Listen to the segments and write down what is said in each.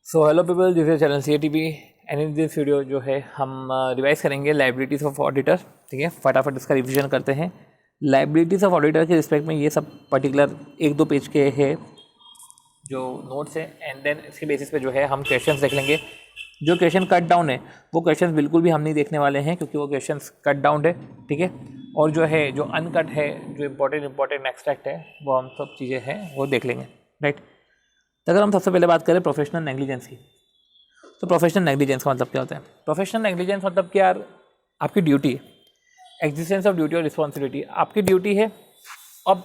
So hello people, this is channel CATP and in this video जो है हम revise करेंगे लाइबिलिटीज़ ऑफ ऑडिटर। ठीक है, फटाफट इसका रिवीजन करते हैं। लाइबिलिटीज़ ऑफ ऑडिटर के रिस्पेक्ट में ये सब पर्टिकुलर 1-2 पेज के है जो नोट्स है, एंड देन इसके बेसिस पे जो है हम क्वेश्चंस देख लेंगे। जो क्वेश्चन कट डाउन है वो क्वेश्चंस बिल्कुल भी हम नहीं देखने वाले हैं, क्योंकि वो क्वेश्चंस कट डाउन है। ठीक है, और जो है जो अनकट है, जो इंपॉर्टेंट एक्सट्रैक्ट है, वो हम सब चीज़ें हैं वो देख लेंगे। राइट, तो अगर हम सबसे पहले बात करें प्रोफेशनल नेग्लिजेंस की, तो प्रोफेशनल नेग्लिजेंस का मतलब क्या होता है? प्रोफेशनल नेग्लिजेंस मतलब कि यार आपकी ड्यूटी है, एग्जिस्टेंस ऑफ ड्यूटी और रिस्पॉन्सिबिलिटी। आपकी ड्यूटी है, अब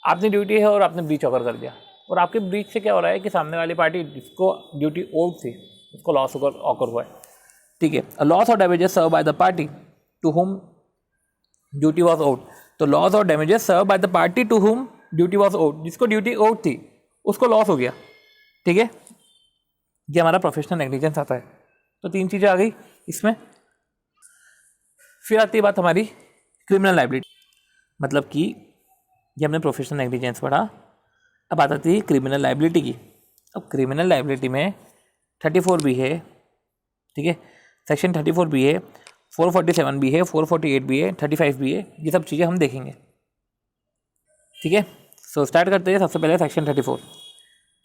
आपकी ड्यूटी है और आपने ब्रीच ऑकर कर दिया, और आपके ब्रीच से क्या हो रहा है कि सामने वाली पार्टी जिसको ड्यूटी ओड थी उसको लॉस ऑकर हुआ है। ठीक है, लॉस और damages serve by the party to whom duty was owed. तो लॉस और damages serve by the party to whom duty was owed, जिसको ड्यूटी ओड थी उसको लॉस हो गया। ठीक है, ये हमारा प्रोफेशनल नेग्लिजेंस आता है। तो 3 चीज़ें आ गई इसमें। फिर आती है बात हमारी क्रिमिनल लाइबिलिटी, मतलब कि ये हमने प्रोफेशनल नेग्लिजेंस पढ़ा, अब बात आती है क्रिमिनल लाइबिलिटी की। अब क्रिमिनल लाइबिलिटी में 34 भी है, ठीक है, सेक्शन 34 भी है, 447 भी है, 448 भी है, 35 भी है, ये सब चीज़ें हम देखेंगे। ठीक है, सो स्टार्ट करते हैं। सबसे पहले सेक्शन 34।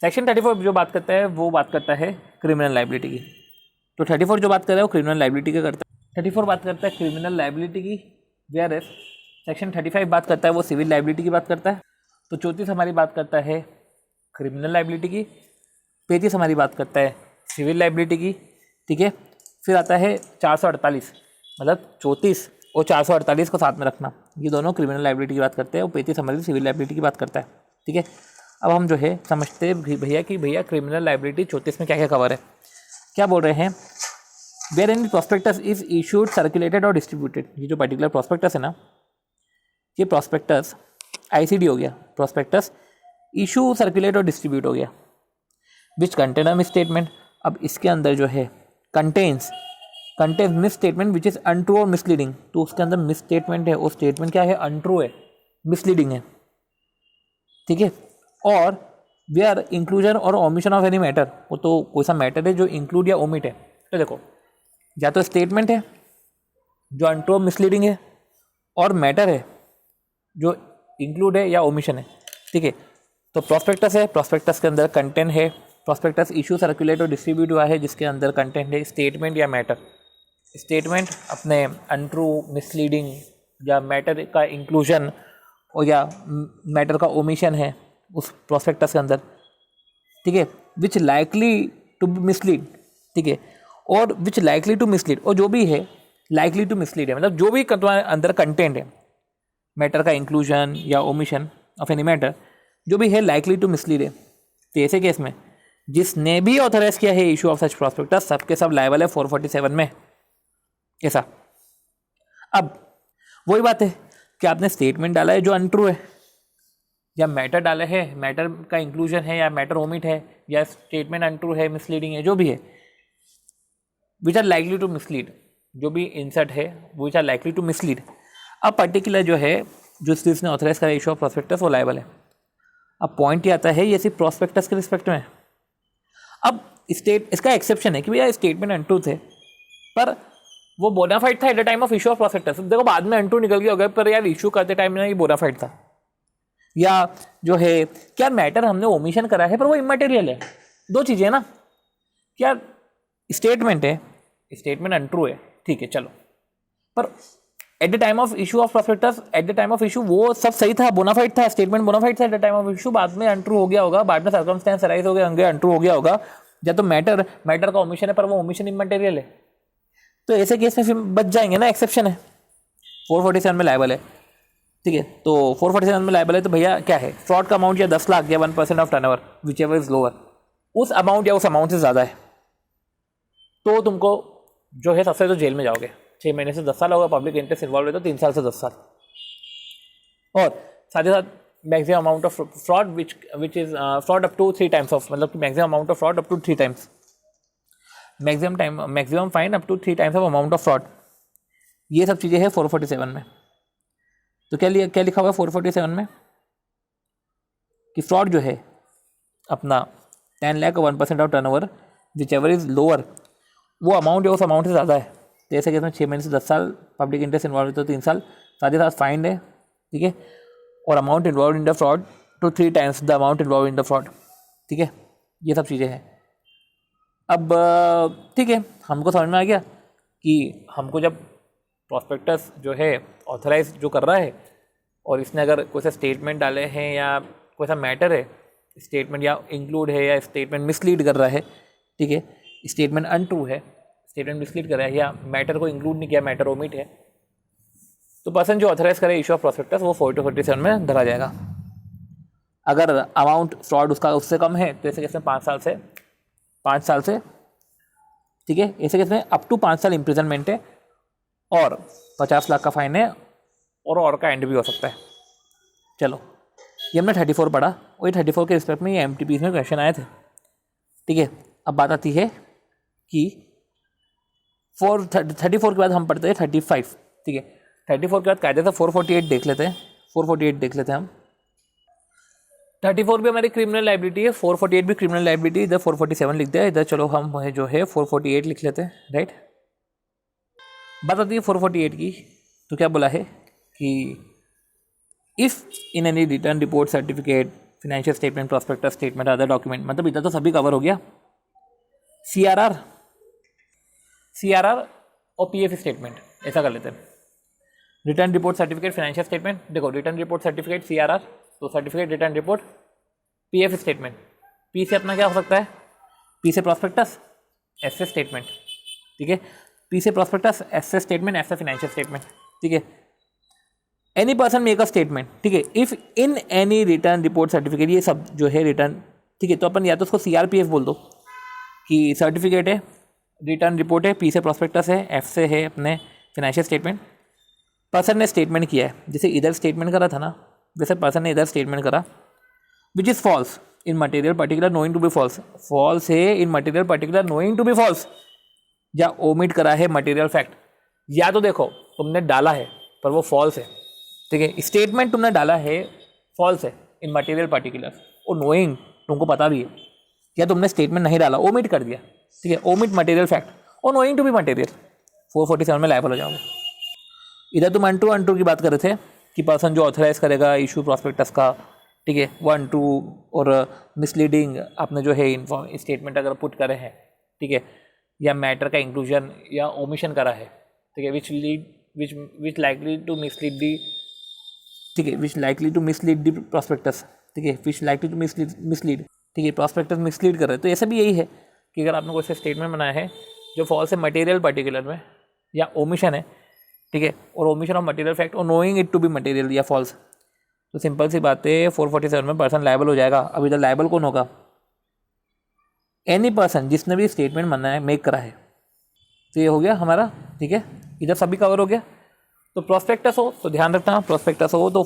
सेक्शन 34 जो बात करता है वो बात करता है क्रिमिनल लाइबिलिटी की। तो 34 जो बात कर रहा है वो क्रिमिनल लाइबिलिटी का करता है। 34 बात करता है क्रिमिनल लाइबिलिटी की, वेयर एज सेक्शन 35 बात करता है वो सिविल लाइबिलिटी की बात करता है। तो 34 हमारी बात करता है क्रिमिनल लाइबिलिटी की, 35 हमारी बात करता है सिविल लाइबिलिटी की। ठीक है, फिर आता है 448, मतलब 34 और 448 को साथ में रखना, ये दोनों क्रिमिनल लाइबिलिटी की बात करते हैं, और 35 हमारी सिविल लाइबिलिटी की बात करता है। ठीक है, अब हम जो है समझते हैं भैया क्रिमिनल लाइबिलिटी 34 में क्या क्या कवर है। क्या बोल रहे हैं? Where in prospectus is issued, circulated और डिस्ट्रीब्यूटेड। ये जो पर्टिकुलर प्रॉस्पेक्टस है ना, ये प्रॉस्पेक्टस ICD हो गया, प्रॉस्पेक्टस इशू, सर्कुलेट और डिस्ट्रीब्यूट हो गया। Which contain a miss statement. अब इसके अंदर जो है contains miss statement which is untrue और मिसलीडिंग। तो उसके अंदर मिस स्टेटमेंट है, वो स्टेटमेंट क्या है? अनट्रू है, मिसलीडिंग है। ठीक है, और वेयर इंक्लूजन और ओमिशन ऑफ एनी मैटर, वो तो कोई सा मैटर है जो इंक्लूड या ओमिट है। तो देखो, या तो स्टेटमेंट है जो अनट्रू मिसलीडिंग है, और मैटर है जो इंक्लूड है या ओमिशन है। ठीक है, तो प्रॉस्पेक्टस है, प्रॉस्पेक्टस के अंदर कंटेंट है, प्रॉस्पेक्टस इशू, सर्कुलेट और डिस्ट्रीब्यूट हुआ है, जिसके अंदर कंटेंट है स्टेटमेंट या मैटर। स्टेटमेंट अपने अनट्रू, मिसलीडिंग या मैटर का इंक्लूजन और या मैटर का ओमिशन है उस प्रोस्पेक्टस के अंदर। ठीक है, विच लाइकली टू मिसलीड। ठीक है, और विच लाइकली टू मिसलीड, और जो भी है लाइकली टू मिसलीड है, मतलब जो भी तुम्हारे अंदर कंटेंट है, मैटर का इंक्लूजन या ओमिशन ऑफ एनी मैटर, जो भी है लाइकली टू मिसलीड है। तो ऐसे केस में जिसने भी ऑथराइज किया है इशू ऑफ सच प्रोस्पेक्टस, सबके सब लायबल है 447 में। ऐसा, अब वही बात है कि आपने स्टेटमेंट डाला है जो अनट्रू है, या मैटर डाला है, मैटर का इंक्लूजन है या मैटर ओमिट है, या स्टेटमेंट अनट्रू है, मिसलीडिंग है, जो भी है, which are likely to mislead, जो भी इंसर्ट है which are likely to mislead. अब पर्टिकुलर जो है जो जिसने ऑथराइज करा इशू ऑफ प्रोस्पेक्टस वो लायबल है। अब पॉइंट ये आता है ये सिर्फ प्रोस्पेक्टस के रिस्पेक्ट में। अब इसका एक्सेप्शन है कि भैया स्टेटमेंट अनट्रू थे, पर वो बोनाफाइड था at the time of issue of prospectus. देखो, बाद में अनट्रू निकल गया होगा, पर यार इशू करते टाइम ना ये बोनाफाइड था। या जो है क्या मैटर हमने ओमिशन करा है पर वो इमटेरियल है। दो चीज़ें ना, क्या स्टेटमेंट है, स्टेटमेंट अनट्रू है, ठीक है चलो, पर at the time of issue of prospectus, at the time of issue वो सब सही था, बोनाफाइड था, स्टेटमेंट बोनाफाइड था at the time of issue. बाद में अनट्रू हो गया होगा, बाद में सर्कमस्टेंस अराइज हो गया होंगे, अनट्रू हो गया होगा, या तो मैटर का ओमिशन है पर वो ओमिशन इमटेरियल है। तो ऐसे केस में फिर बच जाएंगे ना, एक्सेप्शन है, 447 में लायबल है। ठीक है, तो 447 में लायबल है, तो भैया क्या है? फ्रॉड का अमाउंट या 10 लाख या 1% of turnover, which ever is lower, उस अमाउंट या उस अमाउंट से ज़्यादा है तो तुमको जो है सबसे तो जेल में जाओगे, 6 महीने से 10 साल होगा, पब्लिक इंटरेस्ट इन्वॉल्व है तो 3 साल से 10 साल। और साथ ही साथ maximum amount of fraud which is fraud up to 3 times of, मतलब कि maximum amount of fraud up to 3 times, maximum fine up to 3 times of amount of fraud. ये सब चीज़ें हैं 447 में। तो क्या लिखा हुआ है 447 में? कि फ्रॉड जो है अपना 10 lakh 1% of turnover, which ever is lower, वो अमाउंट है उस अमाउंट से ज़्यादा है। जैसे कि इसमें 6 महीने से 10 साल, पब्लिक इंटरेस्ट इन्वॉल्व है तो 3 साल, साथ ही साथ फाइन है, ठीक है, और amount involve in the fraud to 3 times the amount involve in the fraud, ठीक है, ये सब चीज़ें हैं। अब ठीक है, हमको समझ में आ गया कि हमको जब प्रॉस्पेक्टस जो है ऑथराइज जो कर रहा है और इसने अगर कोई सा स्टेटमेंट डाले हैं या कोई सा मैटर है, स्टेटमेंट या इंक्लूड है या स्टेटमेंट मिसलीड कर रहा है, ठीक है, स्टेटमेंट अनट्रू है, स्टेटमेंट मिसलीड कर रहा है या मैटर को इंक्लूड नहीं किया, मैटर ओमिट है, तो पर्सन जो ऑथराइज करे इशू ऑफ प्रॉस्पेक्टस वो 4247 में धरा जाएगा। अगर अमाउंट फ्रॉड उसका उससे कम है तो ऐसे केस में 5 साल से, ठीक है, ऐसे केस में अप टू 5 साल इम्प्रिजनमेंट है और 50 लाख का फाइन है और का एंड भी हो सकता है। चलो, ये हमने 34 पढ़ा, वही 34 के रिस्पेक्ट में ये MTPs में क्वेश्चन आए थे, ठीक है। अब बात आती है कि 34 के बाद हम पढ़ते हैं 35, ठीक है। 34 के बाद कायदे से 448 देख लेते हैं, 448 देख लेते हैं हम। 34 भी हमारी क्रिमिनल लाइबिलिटी है, 448 भी क्रिमिनल लाइबिलिटी, इधर 447 लिख दिया, इधर चलो हम जो है 448 लिख लेते हैं, राइट। बात आती है 448 की, तो क्या बोला है कि if in any return report, certificate, financial statement, prospectus statement, other document, मतलब इधर तो सभी कवर हो गया। CRR और PF स्टेटमेंट, ऐसा कर लेते हैं। Return report, certificate, financial statement, देखो रिटर्न रिपोर्ट, सर्टिफिकेट, CRR, तो certificate, return report, PF statement, P से अपना क्या हो सकता है, P से प्रॉस्पेक्टस, S से स्टेटमेंट, ठीक है, P से प्रॉस्पेक्टस, S से स्टेटमेंट, S से फाइनेंशियल स्टेटमेंट, ठीक है। Any person make a statement, ठीक है, if in any return report, certificate, ये सब जो है रिटर्न, ठीक है, तो अपन या तो उसको CRPF बोल दो कि सर्टिफिकेट है, रिटर्न रिपोर्ट है, P से प्रॉस्पेक्टस है, F से है अपने फाइनेंशियल स्टेटमेंट। पर्सन ने स्टेटमेंट किया है, जैसे इधर स्टेटमेंट करा था ना, वैसे पर्सन ने इधर स्टेटमेंट करा, which is false in material particular knowing to be false, false है in material particular knowing to be false, या ओमिट करा है मटेरियल फैक्ट, या तो देखो तुमने डाला है पर वो फॉल्स है, ठीक है, स्टेटमेंट तुमने डाला है फॉल्स है इन मटेरियल पर्टिकुलर और नोइंग तुमको पता भी है, या तुमने स्टेटमेंट नहीं डाला, ओमिट कर दिया, ठीक है, ओमिट मटेरियल फैक्ट और नोइंग टू बी मटेरियल, 447 में लायबल हो जाओगे। इधर तुम अनट्रू की बात कर रहे थे कि पर्सन जो ऑथराइज करेगा इशू प्रॉस्पेक्टस का, ठीक है, वो अनट्रू और मिसलीडिंग आपने जो है इन्फॉर्म स्टेटमेंट अगर पुट करे हैं, ठीक है, या मैटर का इंक्लूजन या ओमिशन करा है, ठीक है, which likely to mislead the, ठीक है, which likely to mislead the prospectus, ठीक है, विच लाइकली टू मिसलीड, ठीक है, प्रॉस्पेक्टस मिसलीड कर रहे हैं, तो ऐसा भी यही है कि अगर आपने कोई से स्टेटमेंट बनाया है जो फॉल्स है मटेरियल पर्टिकुलर में या ओमिशन है, ठीक है, और ओमिशन ऑफ मटेरियल फैक्ट और knowing it to be material या फॉल्स, तो सिंपल सी बात है 447 में पर्सन लायबल हो जाएगा। अब इधर लायबल कौन होगा, एनी पर्सन जिसने भी स्टेटमेंट बनाया मेक करा है, तो ये हो गया हमारा, ठीक है, इधर सभी कवर हो गया। तो प्रॉस्पेक्टस हो तो ध्यान रखना, प्रॉस्पेक्टस हो तो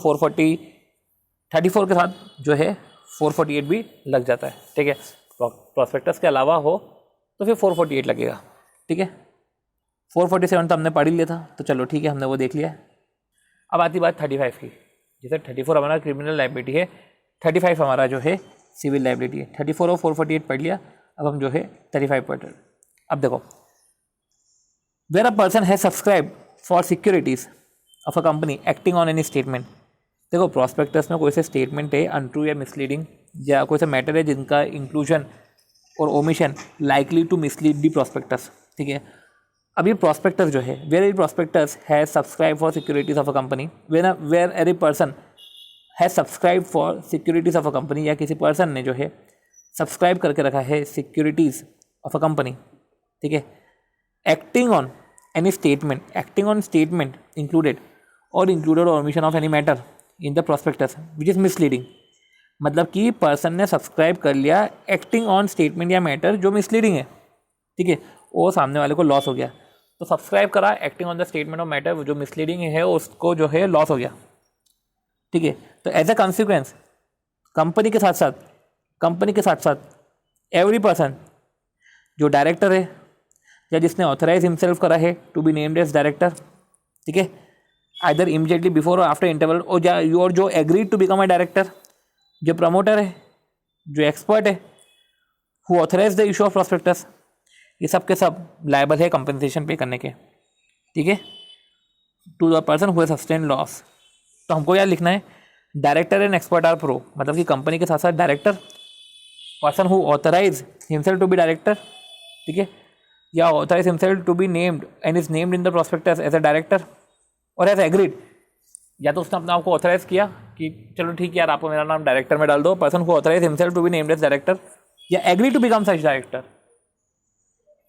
34 के साथ जो है 448 भी लग जाता है, ठीक है, प्रॉस्पेक्टस के अलावा हो तो फिर 448 लगेगा, ठीक है। 447 तो हमने पढ़ ही लिया था, तो चलो ठीक है, हमने वो देख लिया। अब आती बात 35 की, जैसे 34 हमारा क्रिमिनल लाइबिलिटी है, 35 हमारा जो है सिविल लाइबिलिटी है। 34 और 448 पढ़ लिया, अब हम जो है 35 पढ़ रहे। अब देखो, वेयर अ पर्सन है subscribe for securities of a company acting on any statement, देखो प्रॉस्पेक्टस में कोई से स्टेटमेंट है अनट्रू या मिसलीडिंग, या कोई सा मैटर है जिनका इंक्लूजन और omission likely to mislead the prospectus, ठीक है। अब ये प्रॉस्पेक्टस जो है, वेयर ए प्रॉस्पेक्टस है subscribe for securities of a company, where every person है subscribe for securities of a company, या किसी पर्सन ने जो है सब्सक्राइब करके रखा है सिक्योरिटीज ऑफ अ कंपनी, ठीक है, acting on any statement, acting on statement included और omission of any matter in the prospectus which is misleading, मतलब कि पर्सन ने सब्सक्राइब कर लिया एक्टिंग ऑन स्टेटमेंट या मैटर जो मिसलीडिंग है, ठीक है, वो सामने वाले को लॉस हो गया। तो सब्सक्राइब करा acting on the statement of matter जो मिसलीडिंग है, उसको जो है लॉस हो गया, ठीक है। तो एज अ कॉन्सिक्वेंस कंपनी के साथ साथ एवरी पर्सन जो डायरेक्टर है या जिसने ऑथराइज हिमसेल्फ करा है to be named as director, ठीक है, आइदर इमीडिएटली बिफोर और आफ्टर इंटरवल, और जो agreed to become a director, जो प्रमोटर है, जो एक्सपर्ट है, who authorise the issue of prospectus, ये सब के सब लायबल है कंपनसेशन पे करने के, ठीक है, to the person who has sustain loss. तो हमको यार लिखना है director and expert are pro, मतलब कि कंपनी के साथ साथ director, person who authorise himself to be director, ठीक है, या authorise himself to be named and is named in the prospectus as a director और एज एग्रीड, या तो उसने अपने आप को ऑथराइज किया कि चलो ठीक है यार आपको मेरा नाम डायरेक्टर में डाल दो, person who authorise himself to be named as director, या agree to become such director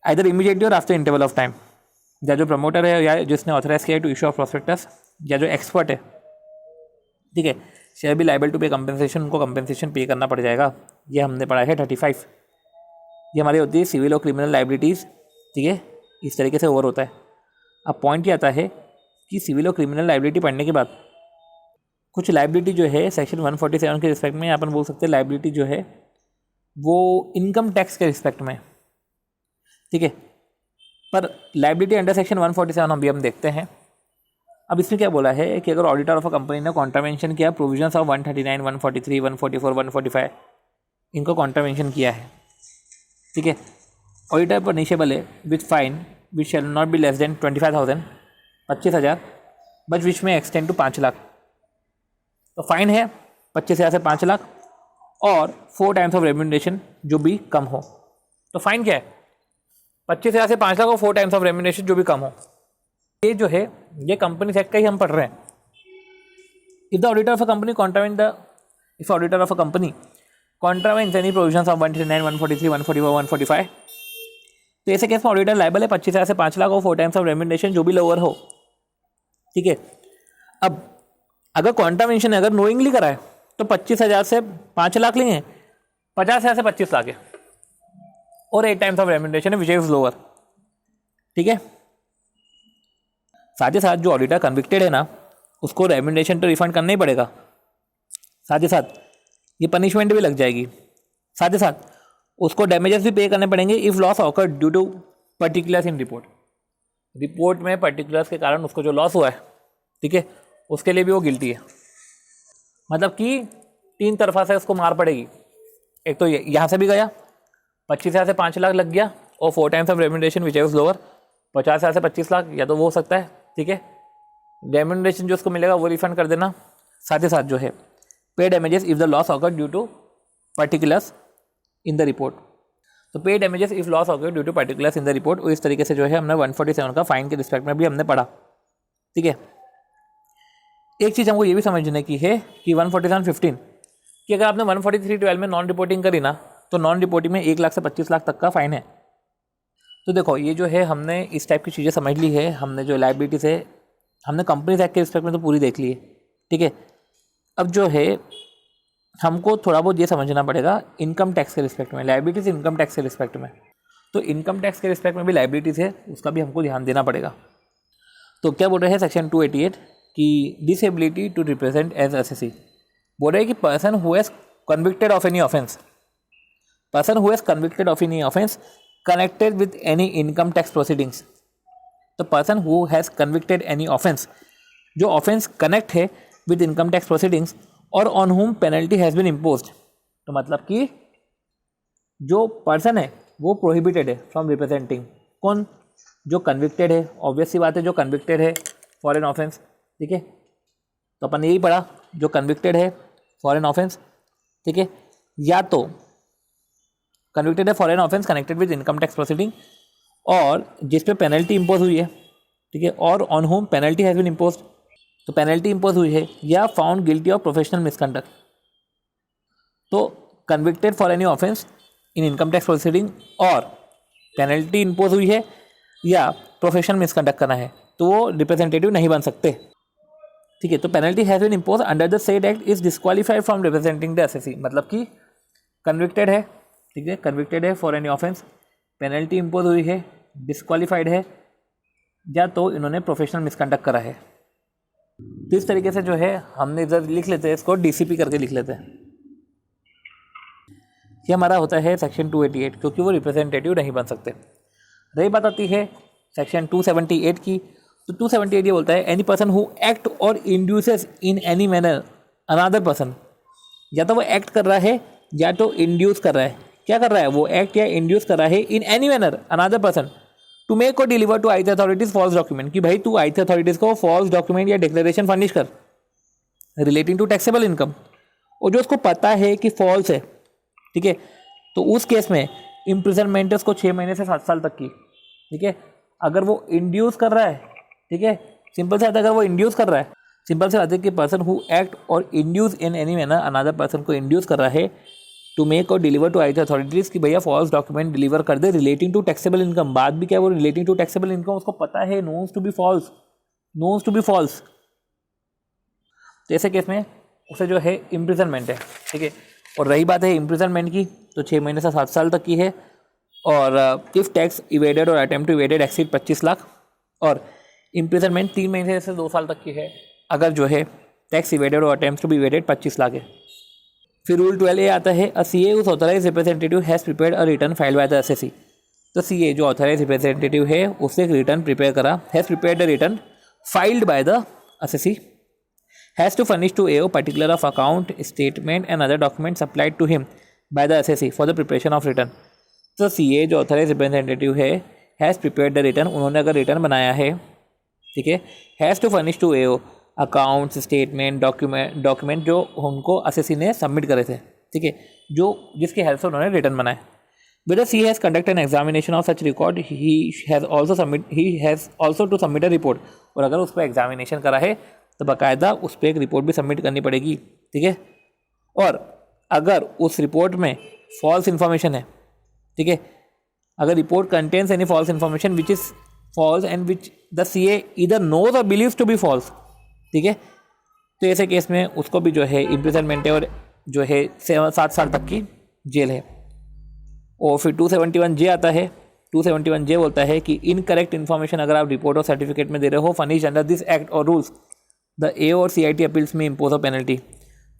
either immediately और आफ्टर इंटरवल ऑफ टाइम, या जो प्रमोटर है या जिसने ऑथराइज किया है टू इशू ऑफ प्रॉस्पेक्टस, या जो एक्सपर्ट है, ठीक है, शेयर बी लाइबल टू पे कंपनसेशन, उनको कंपनसेशन पे करना पड़ जाएगा। ये हमने पढ़ा है 35। ये हमारी होती है सिविल और क्रिमिनल लाइबिलिटीज़, ठीक है, इस तरीके से ओवर होता है। अब पॉइंट ये आता है कि सिविल और क्रिमिनल लाइबिलिटी पढ़ने के बाद कुछ लाइबिलिटी जो है सेक्शन 147 के रिस्पेक्ट में अपन बोल सकते हैं लाइबिलिटी जो है वो इनकम टैक्स के रिस्पेक्ट में, ठीक है, पर लाइबिलिटी अंडर सेक्शन 147 हम देखते हैं। अब इसमें क्या बोला है कि अगर ऑडिटर ऑफ अ कंपनी ने कॉन्ट्रावेंशन किया प्रोविजंस ऑफ 139, 143, 144, 145 इनको कॉन्ट्रावेंशन किया है, ठीक है, ऑडिटर पनिशेबल है with fine which shall not be less than 25,000 25,000 but which में एक्सटेंड टू 5 लाख। तो फाइन है 25,000 से 5 लाख और 4 टाइम्स ऑफ रेम्यूनरेशन जो भी कम हो। तो फाइन क्या है 25,000 से 5 लाख और 4 टाइम्स ऑफ रेम्यूनरेशन जो भी कम हो। ये जो है ये कंपनी एक्ट का ही हम पढ़ रहे हैं। If the auditor of a company auditor of a company contravenes any provisions of 139, 143, 144, 145, तो ऐसे केस में ऑडिटर लायबल है 25,000 से 5 लाख और 4 टाइम्स ऑफ रेम्यूनरेशन जो भी लोअर हो, ठीक है। अब अगर कॉन्ट्रावेंशन अगर नोइंगली करा है तो 25,000 से 5 लाख लेंगे, 50,000 से 25 लाख है और 8 टाइम्स ऑफ रेम्यूनरेशन है विच इज लोअर, ठीक है। साथ ही साथ जो ऑडिटर कन्विक्टेड है ना उसको रेम्यूनरेशन तो रिफंड करना ही पड़ेगा, साथ ही साथ ये पनिशमेंट भी लग जाएगी, साथ ही साथ उसको डैमेजेस भी पे करने पड़ेंगे if loss occur due to particulars in report में पर्टिकुलर्स के कारण उसको जो लॉस हुआ है, ठीक है, उसके लिए भी वो गिल्टी है। मतलब कि 3 तरफा से उसको मार पड़ेगी। एक तो यहाँ से भी गया 25,000 से 5 लाख लग गया और 4 times of remuneration which is lower 50,000 से 25 लाख या तो वो हो सकता है, ठीक है। रेम्यूनरेशन जो उसको मिलेगा वो रिफंड कर देना, साथ ही साथ जो है pay damages if the loss occur due to particulars in the report. तो pay damages if loss occur due to particulars in the report, और इस तरीके से जो है हमने 147 का फाइन के रिस्पेक्ट में भी हमने पढ़ा, ठीक है। एक चीज़ हमको ये भी समझने की है कि 147(15) कि अगर आपने 143(12) में नॉन रिपोर्टिंग करी ना तो नॉन रिपोर्टिंग में 1 लाख से 25 लाख तक का फाइन है। तो देखो ये जो है हमने इस टाइप की चीज़ें समझ ली है, हमने जो लाइबिलिटीज़ है हमने कंपनीज एक्ट के रिस्पेक्ट में तो पूरी देख ली है, ठीक है। अब जो है हमको थोड़ा बहुत ये समझना पड़ेगा इनकम टैक्स के रिस्पेक्ट में, लाइबिलिटीज इनकम टैक्स के रिस्पेक्ट में। तो इनकम टैक्स के रिस्पेक्ट में भी लाइबिलिटीज है, उसका भी हमको ध्यान देना पड़ेगा। तो क्या बोल रहे हैं सेक्शन 288 कि disability to represent as SSC, बोल रहे हैं कि person who has convicted of any offence connected with any income tax proceedings. तो person who has convicted any offence, जो ऑफेंस कनेक्ट है विद इनकम टैक्स प्रोसीडिंग्स और on whom penalty has been imposed. तो मतलब कि जो person है वो प्रोहिबिटेड है फ्रॉम रिप्रेजेंटिंग, कौन, जो कन्विक्टेड है, ऑब्वियस सी बात है जो कन्विक्टेड है फॉर एन ऑफेंस, ठीक है। तो अपन यही पढ़ा जो कन्विक्टेड है फॉर एन ऑफेंस, ठीक है, या तो कन्विक्टेड है for an offence connected with income tax proceeding और जिस पे पेनल्टी इम्पोज हुई है, ठीक है, और on whom penalty has been imposed, तो पेनल्टी इम्पोज हुई है, या found guilty of professional misconduct. तो convicted for any offence in income tax proceeding और पेनल्टी इम्पोज हुई है या प्रोफेशनल मिसकंडक्ट करना है तो वो रिप्रेजेंटेटिव नहीं बन सकते, ठीक है। तो penalty has been impose under the said act is disqualified from representing the SSC. मतलब कि कन्विक्टेड है, ठीक है, कन्विक्टेड है for any offence, penalty impose हुई है, डिस्क्वालीफाइड है, या तो इन्होंने प्रोफेशनल मिसकंडक्ट करा है। तो इस तरीके से जो है हमने इधर लिख लेते हैं, इसको डीसीपी करके लिख लेते हैं। ये हमारा होता है सेक्शन 288 क्योंकि वो रिप्रेजेंटेटिव नहीं बन सकते। रही बात आती है सेक्शन 278 की, तो 278 ये बोलता है एनी पर्सन हु एक्ट और इंड्यूसेस इन एनी मैनर अनदर पर्सन, या तो वो एक्ट कर रहा है या तो इंड्यूस कर रहा है क्या कर रहा है, वो एक्ट या इंड्यूस कर रहा है in any manner another person to make और deliver to IT authorities false document, कि भाई तू आईटी अथॉरिटीज को फॉल्स डॉक्यूमेंट या डिक्लेरेशन फर्निश कर रिलेटिंग टू टैक्सेबल इनकम, और जो उसको पता है कि फॉल्स है, ठीक है, तो उस केस में इम्प्रिजनमेंट उसको 6 महीने से 7 साल तक की, ठीक है। अगर वो इंड्यूस कर रहा है, ठीक है, सिंपल से आता है, अगर वो इंड्यूस कर रहा है, सिंपल से बात है कि पर्सन हु एक्ट और induce in any manner another person को इंड्यूस कर रहा है टू मेक और डिलीवर टू आईटी अथॉरिटीज कि भैया फॉल्स डॉक्यूमेंट डिलीवर कर दे रिलेटिंग टू टैक्सेबल इनकम। बात भी क्या है, वो रिलेटिंग टू टैक्सेबल इनकम उसको पता है, नोन्स टू बी फॉल्स, तो ऐसे केस में उसे जो है इम्प्रिजनमेंट है, ठीक है। और रही बात है इम्प्रिजनमेंट की, तो 6 महीने से 7 साल तक की है, और इफ टैक्स इवेडेड और attempt to evaded exceed 25 lakh, और इम्प्रिजनमेंट 3 महीने से 2 साल तक की है अगर जो है टैक्स इवेडेड और attempt to be evaded 25 lakh है। फिर रूल 12 ये आता है, a CA whose authorised representative has prepared a return filed by the SSC. तो सीए जो ऑथराइज्ड रिप्रेजेंटेटिव है उसने एक रिटर्न प्रिपेयर करा, has prepared a return filed by the SSC, has to furnish to AO particular of account, statement and other documents supplied to him by the SSC for the preparation of return। तो CA जो authorise representative है has prepared the return, उन्होंने अगर return बनाया है, ठीक है, has to furnish to AO accounts, statement, document जो उनको एसएससी ने सबमिट करे थे, ठीक है, जो जिसकी हेल्प से उन्होंने रिटर्न बनाए। Whether CA has conducted an examination of such record, he has also to submit a report। और अगर उस पर एग्जामिनेशन करा है तो बाकायदा उस पर एक रिपोर्ट भी सबमिट करनी पड़ेगी, ठीक है। और अगर उस रिपोर्ट में फॉल्स इन्फॉर्मेशन है, ठीक है, अगर report contains any false information which is false and which the CA either knows और बिलीव्स टू बी फॉल्स, ठीक है, तो ऐसे केस में उसको भी जो है इम्प्रिजनमेंट है और जो है 7 साल तक की जेल है। और फिर 271J आता है। 271J बोलता है कि इनकरेक्ट इन्फॉर्मेशन अगर आप रिपोर्ट और सर्टिफिकेट में दे रहे हो फर्निश्ड अंडर दिस एक्ट और रूल्स, द ए और CIT अपील्स में इम्पोज अ पेनल्टी।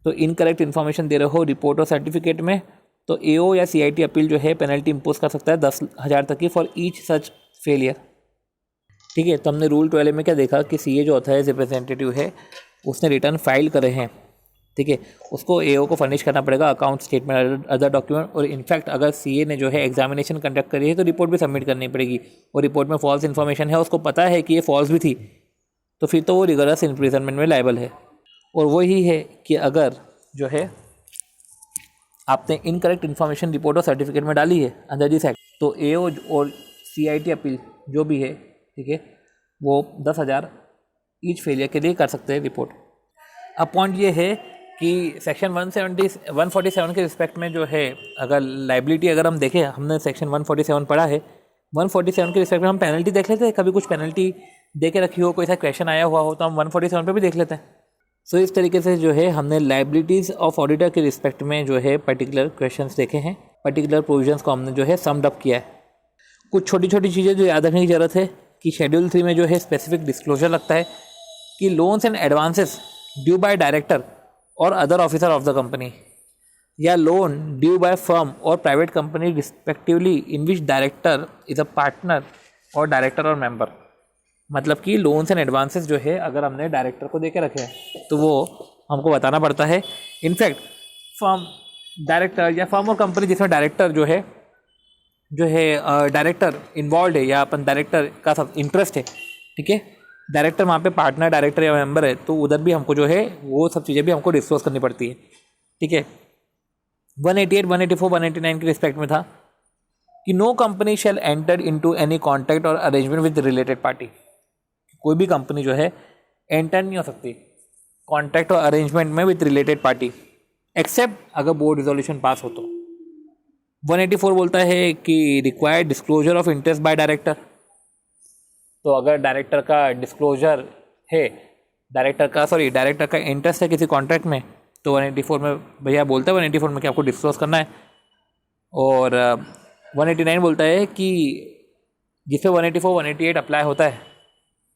तो इनकरेक्ट इन्फॉर्मेशन दे रहे हो रिपोर्ट और सर्टिफिकेट में, तो AO या CIT अपील जो है पेनल्टी इम्पोज कर सकता है 10,000 तक की फॉर ईच सच फेलियर, ठीक है। तो हमने रूल 12 में क्या देखा कि CA जो ऑथराइज रिप्रेजेंटेटिव है उसने रिटर्न फाइल करे हैं, ठीक है, उसको AO को फर्निश करना पड़ेगा अकाउंट, स्टेटमेंट, अदर डॉक्यूमेंट। और इनफैक्ट अगर CA ने जो है एग्जामिनेशन कंडक्ट करी है तो रिपोर्ट भी सबमिट करनी पड़ेगी, और रिपोर्ट में फॉल्स इन्फॉर्मेशन है, उसको पता है कि ये फॉल्स भी थी, तो फिर तो वो रिगरस इम्प्रिजनमेंट में लायबल है। और वही है कि अगर जो है आपने इनकरेक्ट इन्फॉर्मेशन रिपोर्ट और सर्टिफिकेट में डाली है अंडर दिस एक्ट, तो AO और CIT अपील जो भी है, ठीक है, वो 10,000 ईच फेलियर के लिए कर सकते हैं रिपोर्ट। अब पॉइंट ये है कि सेक्शन 147 के रिस्पेक्ट में जो है अगर लाइबिलिटी अगर हम देखें, हमने सेक्शन 147 पढ़ा है, 147 के रिस्पेक्ट में हम पेनल्टी देख लेते हैं, कभी कुछ पेनल्टी दे के रखी हो, कोई सा क्वेश्चन आया हुआ हो तो हम 147 पे भी देख लेते हैं। सो इस तरीके से जो है हमने लाइबिलिटीज़ ऑफ ऑडिटर के रिस्पेक्ट में जो है पर्टिकुलर क्वेश्चंस देखे हैं, पर्टिकुलर प्रोविजंस को हमने जो है समड अप किया है। कुछ छोटी छोटी चीज़ें जो याद रखने की ज़रूरत है कि शेड्यूल 3 में जो है स्पेसिफिक डिस्क्लोजर लगता है कि loans and advances due by director और other officer of the company, या लोन ड्यू बाय फर्म और private company respectively in which director is a partner और डायरेक्टर और मेंबर। मतलब कि लोन्स एंड एडवांसेस जो है अगर हमने डायरेक्टर को दे के रखे हैं तो वो हमको बताना पड़ता है। इनफैक्ट फर्म, डायरेक्टर या फर्म और कंपनी जिसमें डायरेक्टर जो है डायरेक्टर इन्वॉल्व है या अपन डायरेक्टर का सब इंटरेस्ट है, ठीक है, डायरेक्टर वहाँ पे पार्टनर, डायरेक्टर या मेंबर है, तो उधर भी हमको जो है वो सब चीज़ें भी हमको डिस्क्लोज करनी पड़ती है, ठीक है। 188, 184, 189 के रिस्पेक्ट में था कि no company shall enter into any contract और अरेंजमेंट विद रिलेटेड पार्टी। कोई भी कंपनी जो है एंटर नहीं हो सकती कॉन्ट्रैक्ट और अरेंजमेंट में विद रिलेटेड पार्टी, एक्सेप्ट अगर बोर्ड रिजोल्यूशन पास हो तो। 184 बोलता है कि required disclosure of interest by director. तो अगर डायरेक्टर का डिस्क्लोजर है, डायरेक्टर का इंटरेस्ट है किसी कॉन्ट्रैक्ट में, तो 184 में भैया बोलता है 184 में कि आपको डिस्क्लोज करना है। और 189 बोलता है कि जिसपे 184, 188 अप्लाई होता है,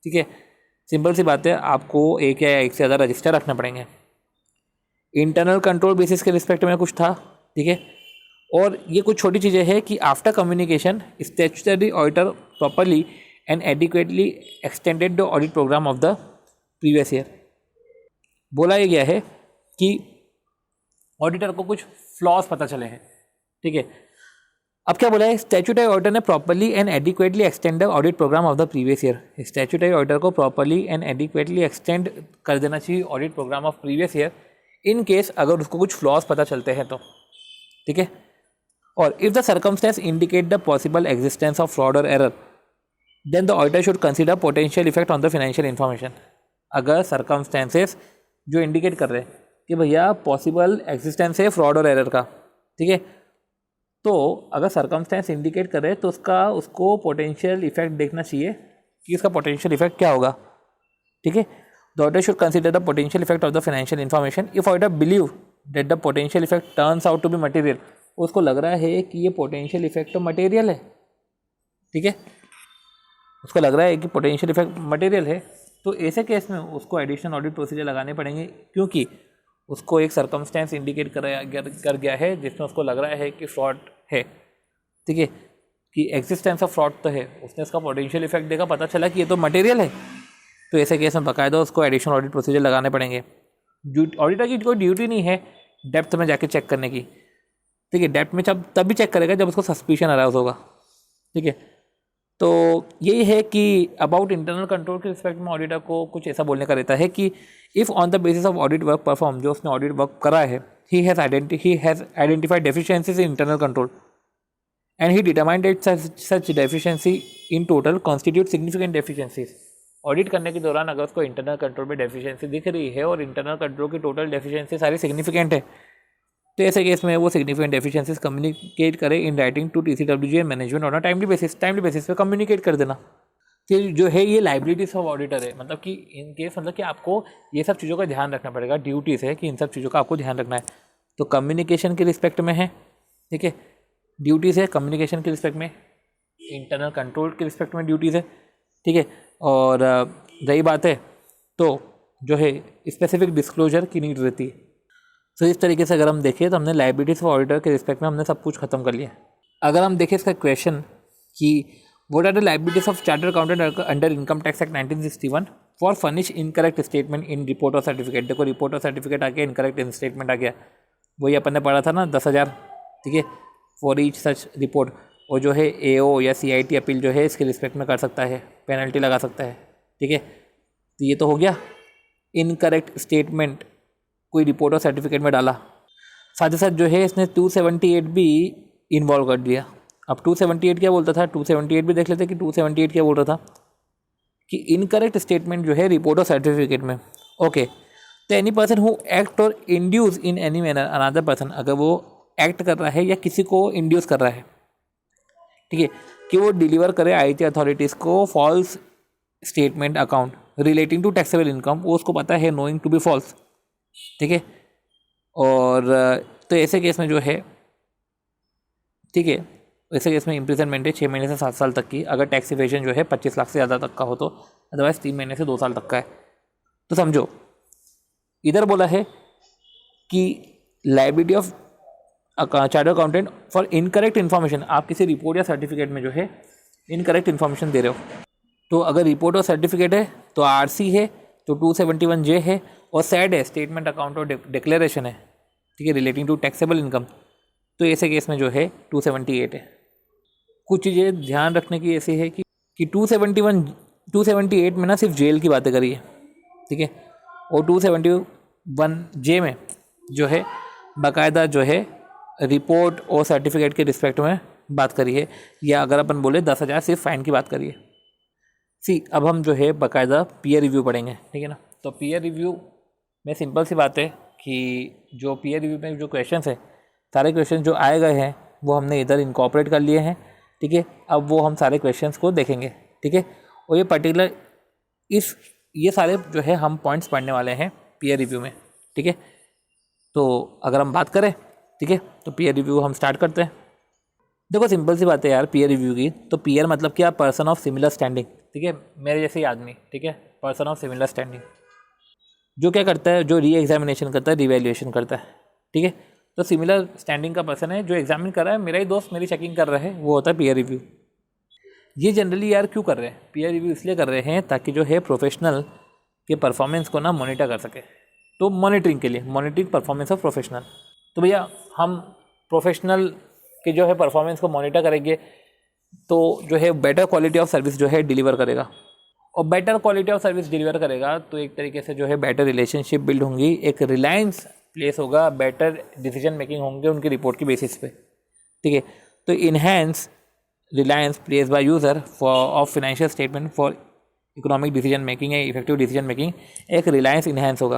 ठीक है, सिंपल सी बात है, आपको एक या एक से ज़्यादा रजिस्टर रखने पड़ेंगे। इंटरनल कंट्रोल बेसिस के रिस्पेक्ट में कुछ था, ठीक है। और ये कुछ छोटी चीज़ें हैं कि after communication statutory auditor properly and adequately extended the audit programme of the previous year. बोला ये गया है कि ऑडिटर को कुछ फ्लॉज पता चले हैं, ठीक है, अब क्या बोला है, स्टैट्यूटरी ऑडिटर ने properly and adequately extend the audit programme of the previous year. Statutory auditor को प्रॉपर्ली एंड एडिक्वेटली एक्सटेंड कर देना चाहिए audit programme of previous year in case अगर उसको कुछ फ्लॉज पता चलते हैं तो, ठीक है। और if the circumstances indicate the possible existence of fraud और error then the auditor should consider potential effect on the financial information. अगर सर्कमस्टेंसेस जो इंडिकेट कर रहे हैं कि भैया पॉसिबल एग्जिस्टेंस है फ्रॉड और एरर का, ठीक है, तो अगर सर्कमस्टेंस इंडिकेट करे तो उसको पोटेंशियल इफेक्ट देखना चाहिए कि इसका पोटेंशियल इफेक्ट क्या होगा, ठीक है। The auditor should consider the potential effect of the financial information if auditor believe that the potential effect turns out to be material. उसको लग रहा है कि ये पोटेंशियल इफेक्ट तो मटेरियल है, ठीक है, उसको लग रहा है कि पोटेंशियल इफेक्ट मटेरियल है, तो ऐसे केस में उसको एडिशनल ऑडिट प्रोसीजर लगाने पड़ेंगे क्योंकि उसको एक सर्कमस्टेंस इंडिकेट कर गया है जिसमें उसको लग रहा है कि फ्रॉड है, ठीक है, कि एग्जिस्टेंस ऑफ फ्रॉड तो है, उसने उसका पोटेंशियल इफेक्ट देखा, पता चला कि ये तो मटेरियल है, तो ऐसे केस में बाकायदा उसको एडिशनल ऑडिट प्रोसीजर लगाने पड़ेंगे। ऑडिटर की कोई ड्यूटी नहीं है डेप्थ में जाके चेक करने की, ठीक है, डेप्थ में तब भी चेक करेगा जब उसको सस्पिशन अराउज होगा, ठीक है। तो यही है कि अबाउट इंटरनल कंट्रोल के रिस्पेक्ट में ऑडिटर को कुछ ऐसा बोलने का रहता है कि if on the basis of audit work perform, जो उसने ऑडिट वर्क करा है, he has identified deficiencies in internal control and he determined that such deficiency in total constitute significant deficiencies. Audit करने के दौरान अगर उसको इंटरनल कंट्रोल में डेफिशिएंसी दिख रही है और इंटरनल कंट्रोल की टोटल डेफिशिएंसी सारी सिग्निफिकेंट है, तो ऐसे केस में वो सिग्निफिकेंट डेफिशिएंसीज कम्युनिकेट करे in writing to TCWG management on a timely basis पे कम्युनिकेट कर देना। फिर जो है ये लाइबिलिटीज ऑफ ऑडिटर है, मतलब कि इन केस मतलब कि आपको ये सब चीज़ों का ध्यान रखना पड़ेगा, ड्यूटीज़ है कि इन सब चीज़ों का आपको ध्यान रखना है। तो कम्युनिकेशन के रिस्पेक्ट में है, ठीक है, ड्यूटीज़ है कम्युनिकेशन के रिस्पेक्ट में, इंटरनल कंट्रोल के रिस्पेक्ट में ड्यूटीज़ है, ठीक है। और रही बात है तो जो है स्पेसिफिक डिस्क्लोजर की नीड रहती है। तो इस तरीके से अगर हम देखें तो हमने लाइबिलिटीज ऑफ ऑडिटर के रिस्पेक्ट में हमने सब कुछ खत्म कर लिया। अगर हम देखें इसका क्वेश्चन कि what are the liabilities of chartered accountant under income tax act 1961 for furnish incorrect statement in report और सर्टिफिकेट। देखो रिपोर्ट और सर्टिफिकेट आ गया, इनकरेक्ट स्टेटमेंट आ गया, वही अपन ने पढ़ा था ना 10,000, ठीक है, फॉर ईच सच रिपोर्ट। और जो है AO या CIT अपील जो है इसके रिस्पेक्ट में कर सकता है, पेनल्टी लगा सकता है, ठीक है। तो ये तो हो गया इनकरेक्ट स्टेटमेंट कोई रिपोर्ट और सर्टिफिकेट में डाला। साथ ही साथ जो है इसने 278 भी इन्वॉल्व कर दिया। अब 278 क्या बोलता था, 278 भी देख लेते कि 278 क्या बोल रहा था कि इनकरेक्ट स्टेटमेंट जो है रिपोर्ट और सर्टिफिकेट में, ओके, तो एनी पर्सन हु एक्ट और induce in any manner another person, अगर वो एक्ट कर रहा है या किसी को इंड्यूस कर रहा है, ठीक है, कि वो डिलीवर करे IT अथॉरिटीज़ को false statement account relating to taxable income, वो उसको पता है नोइंग टू बी फॉल्स, ठीक है। और तो ऐसे केस में जो है, ठीक है, ऐसे केस में इम्प्रिजनमेंट है 6 महीने से 7 साल तक की, अगर टैक्स इवेजन जो है 25 लाख से ज़्यादा तक का हो तो, अदरवाइज 3 महीने से 2 साल तक का है। तो समझो इधर बोला है कि liability of chartered accountant for incorrect information, आप किसी रिपोर्ट या सर्टिफिकेट में जो है इनकरेक्ट इन्फॉर्मेशन दे रहे हो, तो अगर रिपोर्ट और सर्टिफिकेट है तो RC है, तो 271J है, और सैड है स्टेटमेंट अकाउंट और डिक्लेरेशन है, ठीक है, रिलेटिंग टू टैक्सेबल इनकम, तो ऐसे केस में जो है 278 है। कुछ चीज़ें ध्यान रखने की ऐसी है कि 278 में ना सिर्फ जेल की बातें करी है, ठीक है, और 271J में जो है बाकायदा जो है रिपोर्ट और सर्टिफिकेट के रिस्पेक्ट में बात करी है, या अगर अपन बोले 10,000 सिर्फ फाइन की बात करिए। अब हम जो है बाकायदा पीयर रिव्यू पढ़ेंगे, ठीक है ना। तो पीयर रिव्यू में सिंपल सी बात है कि जो पीयर रिव्यू में जो क्वेश्चंस है, सारे क्वेश्चन जो आए गए हैं वो हमने इधर इनकॉर्पोरेट कर लिए हैं, ठीक है। अब वो हम सारे क्वेश्चंस को देखेंगे, ठीक है, और ये पर्टिकुलर ये सारे जो है हम पॉइंट्स पढ़ने वाले हैं पीयर रिव्यू में, ठीक है। तो अगर हम बात करें, ठीक है, तो पीयर रिव्यू हम स्टार्ट करते हैं। देखो सिंपल सी बात है यार पीयर रिव्यू की, तो पीयर मतलब क्या, पर्सन ऑफ सिमिलर स्टैंडिंग, ठीक है, मेरे जैसे ही आदमी, ठीक है, पर्सन ऑफ सिमिलर स्टैंडिंग, जो क्या करता है, जो री एग्जामिनेशन करता है, रिवैल्यूएशन करता है, ठीक है। तो सिमिलर स्टैंडिंग का पर्सन है जो एग्जामिन कर रहा है, मेरा ही दोस्त मेरी चेकिंग कर रहा है, वो होता है पीयर रिव्यू। ये जनरली यार क्यों कर रहे हैं पीयर रिव्यू, इसलिए कर रहे हैं ताकि जो है प्रोफेशनल के परफॉर्मेंस को ना मॉनिटर कर सके, तो मॉनिटरिंग के लिए, मॉनिटरिंग परफॉर्मेंस ऑफ प्रोफेशनल। तो भैया हम प्रोफेशनल कि जो है परफॉर्मेंस को मॉनिटर करेंगे तो जो है बेटर क्वालिटी ऑफ सर्विस जो है डिलीवर करेगा, और better quality of service deliver करेगा तो एक तरीके से जो है बेटर रिलेशनशिप बिल्ड होंगी, एक रिलायंस प्लेस होगा, बेटर डिसीजन मेकिंग होंगे उनकी रिपोर्ट की बेसिस पे, ठीक है। तो enhance Reliance place by user for of financial statement for economic decision making या इफेक्टिव डिसीजन मेकिंग, एक रिलायंस इनहेंस होगा।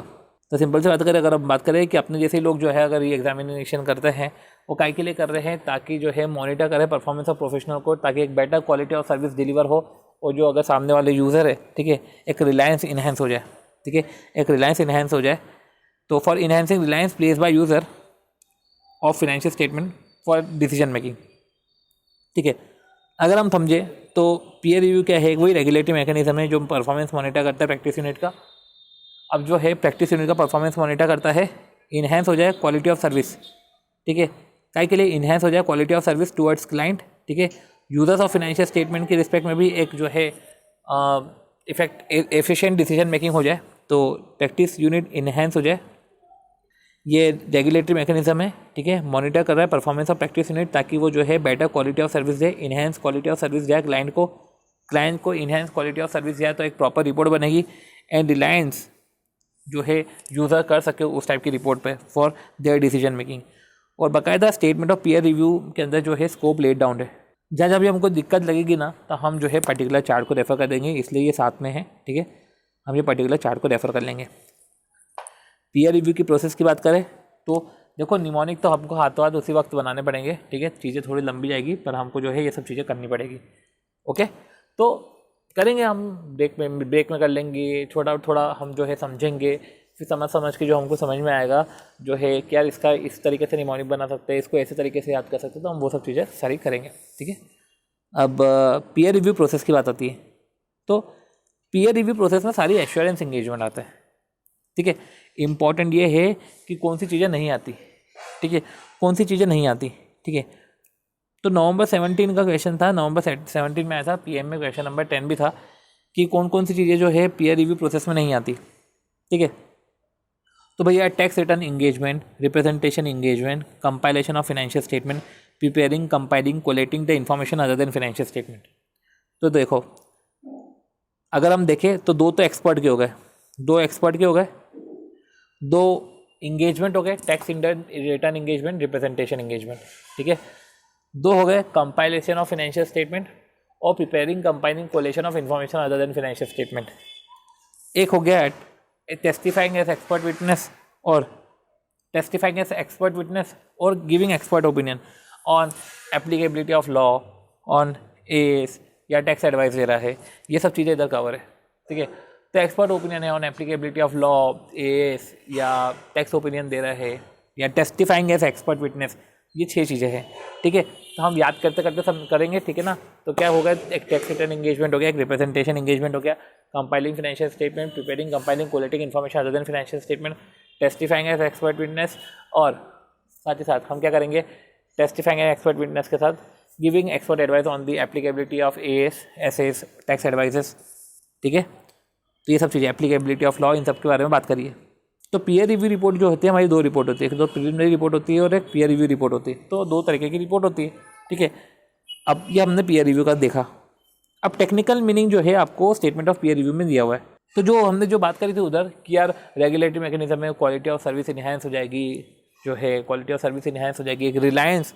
तो सिंपल से बात करें, अगर हम बात करें कि अपने जैसे लोग जो है अगर ये एग्जामिनेशन करते हैं वो काय के लिए कर रहे हैं, ताकि जो है मॉनिटर करें परफॉर्मेंस ऑफ प्रोफेशनल को, ताकि एक better quality of service deliver हो, और जो अगर सामने वाले यूज़र है, ठीक है, एक रिलायंस इनहेंस हो जाए, ठीक है, एक रिलायंस इनहेंस हो जाए। तो for enhancing Reliance place by user of financial statement for decision making, ठीक है। अगर हम समझे तो पीयर रिव्यू क्या है, वही रेगुलेटरी मैकेनिज्म है जो परफॉर्मेंस मॉनिटर करता है प्रैक्टिस यूनिट का। अब जो है प्रैक्टिस यूनिट का परफॉर्मेंस मॉनिटर करता है, इनहेंस हो जाए क्वालिटी ऑफ सर्विस, ठीक है, काय के लिए इनहेंस हो जाए quality of service towards client, ठीक है। यूजर्स ऑफ फाइनेंशियल स्टेटमेंट के रिस्पेक्ट में भी एक जो है एफिशिएंट डिसीजन मेकिंग हो जाए, तो प्रैक्टिस यूनिट इनहेंस हो जाए। ये रेगुलेटरी मैकेनिज्म है, ठीक है, मॉनिटर कर रहा है परफॉर्मेंस ऑफ प्रैक्टिस यूनिट ताकि वो जो है better quality of service they, enhance quality of service जाए क्लाइंट को इनहेंस क्वालिटी ऑफ सर्विस जाए तो एक प्रॉपर रिपोर्ट बनेगी, एंड रिलायंस जो है यूज़र कर सके उस टाइप की रिपोर्ट पे फॉर देयर डिसीजन मेकिंग। और बाकायदा स्टेटमेंट ऑफ पीयर रिव्यू के अंदर जो है स्कोप लेट डाउन है, जब भी हमको दिक्कत लगेगी ना तो हम जो है पर्टिकुलर चार्ट को रेफ़र कर देंगे, इसलिए ये साथ में है, ठीक है, हम ये पर्टिकुलर चार्ट को रेफ़र कर लेंगे। पीयर रिव्यू की प्रोसेस की बात करें तो देखो निमोनिक तो हमको हाथों हाथ उसी वक्त बनाने पड़ेंगे, ठीक है, चीज़ें थोड़ी लंबी जाएगी पर हमको जो है ये सब चीज़ें करनी पड़ेगी, ओके। तो करेंगे हम ब्रेक में कर लेंगे, थोड़ा हम जो है समझेंगे, फिर समझ के जो हमको समझ में आएगा जो है क्या इसका इस तरीके से निमोनिक बना सकते हैं, इसको ऐसे तरीके से याद कर सकते हैं, तो हम वो सब चीज़ें सारी करेंगे, ठीक है। अब पीयर रिव्यू प्रोसेस की बात आती है, तो पीयर रिव्यू प्रोसेस में सारी एश्योरेंस एंगेजमेंट आता है, ठीक है। इम्पॉर्टेंट ये है कि कौन सी चीज़ें नहीं आती, ठीक है, कौन सी चीज़ें नहीं आती, ठीक है। तो नवंबर 17 का क्वेश्चन था, नवंबर 17 में आया था, पीएम में क्वेश्चन नंबर 10 भी था कि कौन कौन सी चीज़ें जो है पीयर रिव्यू प्रोसेस में नहीं आती, ठीक है। तो भैया tax return engagement, representation engagement, compilation of financial statement, preparing, compiling, collecting the information other than financial statement. तो देखो अगर हम देखें तो दो एक्सपर्ट के हो गए, दो इंगेजमेंट हो गए, tax return engagement, representation engagement, ठीक है। दो हो गए कंपाइलेशन ऑफ फाइनेंशियल स्टेटमेंट और preparing, compiling, collection of information other than financial statement. एक हो गया टेस्टिफाइंग एज एक्सपर्ट विटनेस और giving expert opinion on applicability of law on S या टैक्स एडवाइस दे रहा है, ये सब चीज़ें इधर कवर है, ठीक है। तो एक्सपर्ट ओपिनियन है on applicability of law S या टैक्स ओपिनियन दे रहा है या टेस्टिफाइंग एज एक्सपर्ट विटनेस, ये 6 चीज़ें हैं, ठीक है। तो हम याद करते करते सब करेंगे, ठीक है ना। तो क्या होगा, एक टैक्स रिटर्न इंगेजमेंट हो गया, एक रिप्रेजेंटेशन इंगेजमेंट हो गया, compiling financial statement, preparing, compiling, collecting information other than financial statement, testifying as expert witness, और साथ ही साथ हम क्या करेंगे, टेस्टिफाइंग एज एक्सपर्ट विटनेस के साथ giving expert advice on the applicability of as, SS, tax advises, ठीक है। तो ये सब चीज़ें एप्लीकेबिलिटी ऑफ लॉ, इन सब के बारे में बात करिए। तो पीयर रिव्यू रिपोर्ट जो होती है हमारी 2 रिपोर्ट होती है, एक तो प्रिलिमिनरी रिपोर्ट होती है और एक पीयर रिव्यू रिपोर्ट होती है, तो 2 तरीके की रिपोर्ट होती है, ठीक है। अब ये हमने पीयर रिव्यू का देखा। अब टेक्निकल मीनिंग जो है आपको स्टेटमेंट ऑफ पीयर रिव्यू में दिया हुआ है। तो जो हमने जो बात करी थी उधर कि यार रेगुलेटरी मैकेनिज्म में क्वालिटी ऑफ सर्विस इनहेंस हो जाएगी, जो है क्वालिटी ऑफ सर्विस इनहेंस हो जाएगी, एक रिलायंस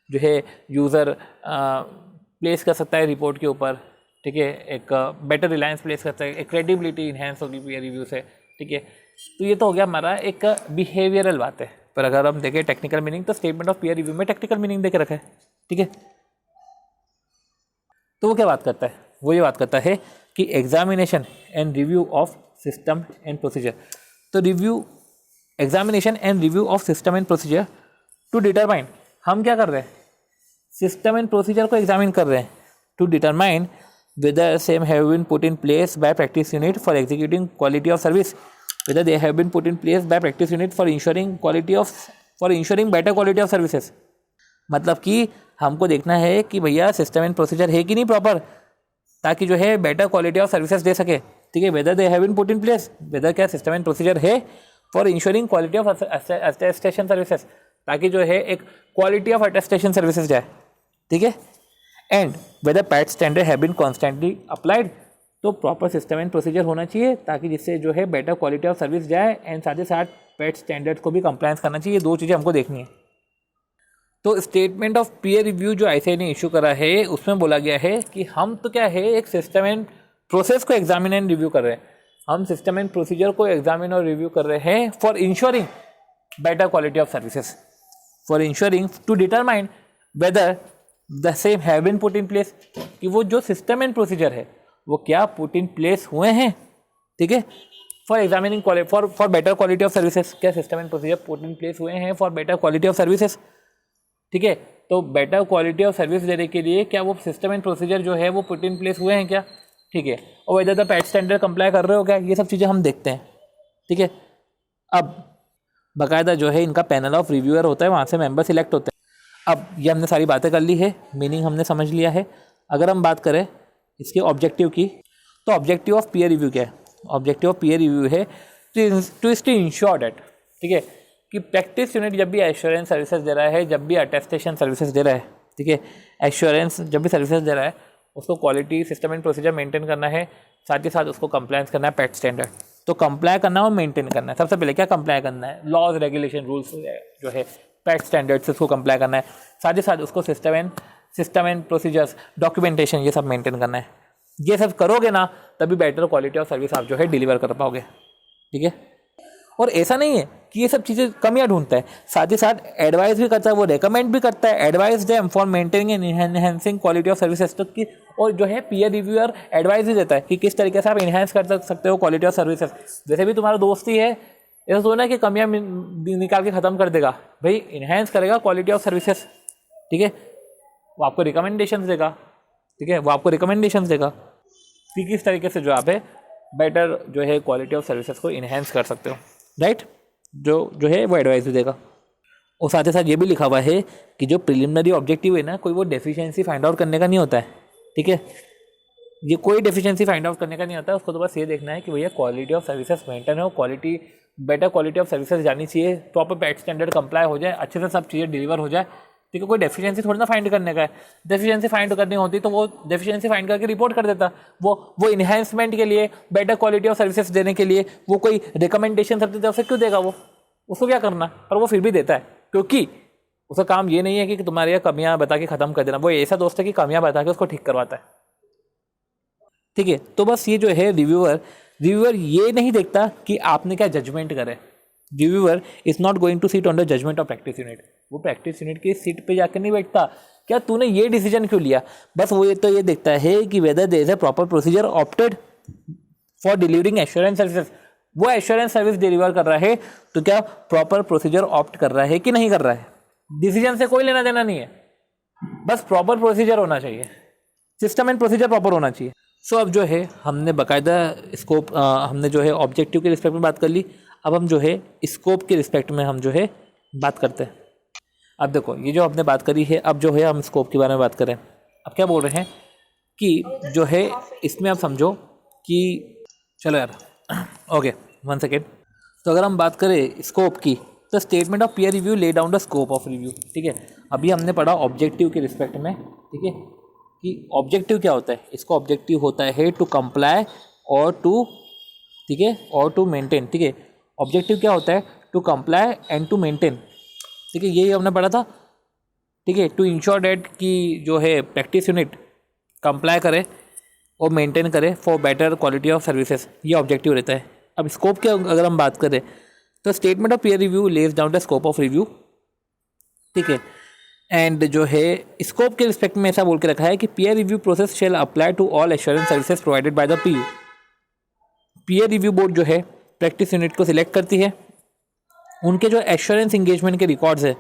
जो है यूज़र प्लेस कर सकता है रिपोर्ट के ऊपर, ठीक है, एक बेटर रिलायंस प्लेस करता है, एक क्रेडिबिलिटी इनहेंस होगी पीयर रिव्यू से, ठीक है। तो ये तो हो गया हमारा एक बिहेवियरल बात है, पर अगर हम देखें टेक्निकल मीनिंग तो स्टेटमेंट ऑफ पीयर रिव्यू में टेक्निकल मीनिंग देके रखा है, ठीक है। तो वो क्या बात करता है, वो ये बात करता है कि examination and review of system and procedure. तो examination and review of system and procedure to determine, हम क्या कर रहे हैं, सिस्टम एंड प्रोसीजर को एग्जामिन कर रहे हैं to determine whether same have been put in place by practice unit for executing quality of service, whether they have been put in place by practice unit for ensuring better quality of services। मतलब कि हमको देखना है कि भैया system and procedure है कि नहीं प्रॉपर, ताकि जो है बेटर क्वालिटी ऑफ सर्विसेज दे सके, ठीक है। Whether they have been put in place, whether क्या सिस्टम एंड प्रोसीजर है for ensuring quality of attestation services, ताकि जो है एक क्वालिटी ऑफ अटेस्टेशन सर्विसेज जाए, ठीक है। And whether pat standard have been constantly applied, तो प्रॉपर सिस्टम एंड प्रोसीजर होना चाहिए ताकि जिससे जो है बेटर क्वालिटी ऑफ सर्विस जाए एंड साथ ही साथ पैट स्टैंडर्ड्स को भी कंप्लायंस करना चाहिए। 2 चीज़ें हमको देखनी है। तो स्टेटमेंट ऑफ पीयर रिव्यू जो ICAI ने इशू करा है उसमें बोला गया है कि हम तो क्या है एक सिस्टम एंड प्रोसेस को एग्जामिन एंड रिव्यू कर रहे हैं, हम सिस्टम एंड प्रोसीजर को एग्जामिन और रिव्यू कर रहे हैं for ensuring better quality of services, for ensuring to determine whether the same have been put in place, कि वो जो सिस्टम एंड प्रोसीजर है वो क्या पुट इन प्लेस हुए हैं, ठीक है, for examining for better quality of services, क्या system and procedure put in place हुए हैं for better quality of services, ठीक है। तो बेटर क्वालिटी ऑफ सर्विस देने के लिए क्या वो सिस्टम एंड प्रोसीजर जो है वो पुट इन प्लेस हुए हैं क्या, ठीक है, और whether the PAT standard comply कर रहे हो क्या, ये सब चीज़ें हम देखते हैं, ठीक है। अब बाकायदा जो है इनका पैनल ऑफ रिव्यूअर होता है, वहाँ से मेंबर सिलेक्ट होते हैं। अब ये हमने सारी बातें कर ली है, मीनिंग हमने समझ लिया है। अगर हम बात करें इसके ऑब्जेक्टिव की, तो ऑब्जेक्टिव ऑफ पीयर रिव्यू क्या है, ऑब्जेक्टिव ऑफ पीयर रिव्यू है टू इंश्योर डेट, ठीक है, कि प्रैक्टिस यूनिट जब भी एश्योरेंस सर्विसेज दे रहा है, जब भी अटेस्टेशन सर्विसेज दे रहा है, ठीक है, एश्योरेंस जब भी सर्विसेज दे रहा है उसको quality system and procedure maintain करना है, साथ ही साथ उसको कंप्लायंस करना है पैट स्टैंडर्ड। तो कंप्लाई करना और मेंटेन करना है। सबसे पहले क्या कंप्लाई करना है, लॉज रेगुलेशन रूल्स जो है पैट स्टैंडर्ड से उसको कंप्लाई करना है, साथ ही साथ उसको सिस्टम एंड प्रोसीजर्स डॉक्यूमेंटेशन ये सब मेंटेन करना है। ये सब करोगे ना तभी बेटर क्वालिटी ऑफ सर्विस आप जो है डिलीवर कर पाओगे, ठीक है। और ऐसा नहीं है कि ये सब चीज़ें कमियां ढूंढता है, साथ ही साथ एडवाइस भी करता है, वो रेकमेंड भी करता है, advice them for maintaining and enhancing quality of services, तो कि और जो है पीयर रिव्यूअर एडवाइस भी देता है कि किस तरीके से आप इन्हांस कर सकते हो क्वालिटी ऑफ सर्विसेज। जैसे भी तुम्हारा दोस्ती है, ऐसा तो ना कि कमियां निकाल के ख़त्म कर देगा, भाई इन्हांस करेगा क्वालिटी ऑफ सर्विसेज, ठीक है, वो आपको रिकमेंडेशन देगा, ठीक है, वो आपको रिकमेंडेशन देगा कि किस तरीके से जो आप है बेटर जो है क्वालिटी ऑफ सर्विसेज को इन्हांस कर सकते हो, राइट, जो है वो एडवाइस भी देगा। और साथ ही साथ ये भी लिखा हुआ है कि जो प्रिलिमिनरी ऑब्जेक्टिव है ना, कोई वो डेफिशिएंसी फाइंड आउट करने का नहीं होता है, ठीक है, ये कोई डेफिशिएंसी फाइंड आउट करने का नहीं होता है, उसको तो बस ये देखना है कि भैया क्वालिटी ऑफ सर्विसेज मेंटेन हो, बेटर क्वालिटी ऑफ सर्विसेज जानी चाहिए, प्रॉपर पैट स्टैंडर्ड कंप्लाई हो जाए, अच्छे से सब चीज़ें डिलीवर हो जाए, ठीक है। कोई डेफिशिएंसी थोड़ी ना फाइंड करने का है, डेफिशिएंसी फाइंड करनी होती तो वो डेफिशिएंसी फाइंड करके रिपोर्ट कर देता, वो इन्हांसमेंट के लिए, बेटर क्वालिटी ऑफ सर्विसेज देने के लिए वो कोई रिकमेंडेशन सबसे तरफ से क्यों देगा, वो उसको क्या करना, पर वो फिर भी देता है, क्योंकि उसका काम ये नहीं है कि तुम्हारे यहाँ कमियां बता के ख़त्म कर देना, वो ऐसा दोस्त है कि कमियां बता के उसको ठीक करवाता है, ठीक है। तो बस ये जो है रिव्यूअर ये नहीं देखता कि आपने क्या जजमेंट करे, reviewer is not going to sit on the judgement of practice unit, वो प्रैक्टिस यूनिट की सीट पे जाकर नहीं बैठता क्या तूने ये डिसीजन क्यों लिया, बस वो ये देखता है कि whether there is a proper procedure opted for delivering assurance services, वो एश्योरेंस सर्विस डिलीवर कर रहा है तो क्या प्रॉपर प्रोसीजर ऑप्ट कर रहा है कि नहीं कर रहा है, डिसीजन से कोई लेना देना नहीं है, बस प्रॉपर प्रोसीजर होना चाहिए, सिस्टम एंड प्रोसीजर प्रॉपर होना चाहिए। सो अब जो है हमने बाकायदा स्कोप हमने जो है ऑब्जेक्टिव के रिस्पेक्ट में बात कर ली, अब हम जो है स्कोप के रिस्पेक्ट में हम जो है बात करते हैं। अब देखो ये जो हमने बात करी है, अब जो है हम स्कोप के बारे में बात करें। अब क्या बोल रहे हैं कि जो है इसमें आप समझो कि चलो यार ओके 1 सेकेंड। तो अगर हम बात करें स्कोप की, तो statement of peer review lay down the scope of review, ठीक है। अभी हमने पढ़ा ऑब्जेक्टिव के रिस्पेक्ट में, ठीक है, कि ऑब्जेक्टिव क्या होता है, इसका ऑब्जेक्टिव होता है टू कंप्लाई और टू, ठीक है, और टू मेंटेन, ठीक है। ऑब्जेक्टिव क्या होता है, to comply and to maintain, ठीक है, यही हमने पढ़ा था, ठीक है, टू इंश्योर डेट कि जो है प्रैक्टिस यूनिट कंप्लाई करे और मेंटेन करे for better quality of services, ये ऑब्जेक्टिव रहता है। अब स्कोप के अगर हम बात करें तो statement of peer review lays down the scope of review, ठीक है। एंड जो है स्कोप के रिस्पेक्ट में ऐसा बोल के रखा है कि peer review process shall apply to all assurance services provided by the PU. Peer review board जो है प्रैक्टिस यूनिट को सिलेक्ट करती है, उनके जो एश्योरेंस इंगेजमेंट के रिकॉर्ड्स है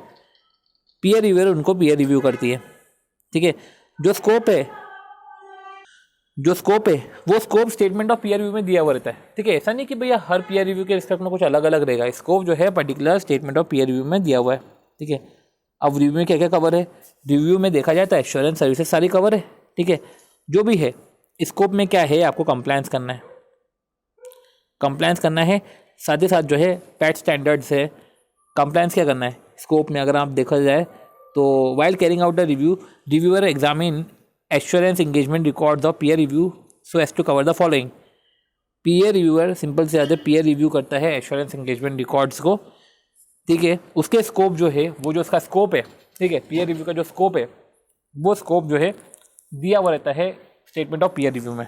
पीयर रिव्यूअर उनको पीयर रिव्यू करती है, ठीक है। जो स्कोप है वो scope statement of peer review में दिया हुआ रहता है, ठीक है। ऐसा नहीं कि भैया हर पीयर रिव्यू के रिस्पेक्ट में कुछ अलग अलग रहेगा, स्कोप जो है particular statement of peer review में दिया हुआ है, ठीक है। अब रिव्यू में क्या क्या कवर है, रिव्यू में देखा जाए तो एश्योरेंस सर्विसेज सारी कवर है, ठीक है। जो भी है स्कोप में क्या है, आपको कंप्लायंस करना है, साथ ही साथ जो है पैट स्टैंडर्ड से कंप्लायंस क्या करना है, स्कोप में अगर आप देखा जाए तो while carrying out the review, reviewer examine assurance engagement records of peer review so as to cover the following. Peer reviewer simple से ज़्यादा पीयर रिव्यू करता है एश्योरेंस इंगेजमेंट रिकॉर्ड्स को, ठीक है। उसके स्कोप जो है वो जो उसका स्कोप है, ठीक है, पीयर रिव्यू का जो स्कोप है वो स्कोप जो है दिया हुआ रहता है स्टेटमेंट ऑफ पीयर रिव्यू में।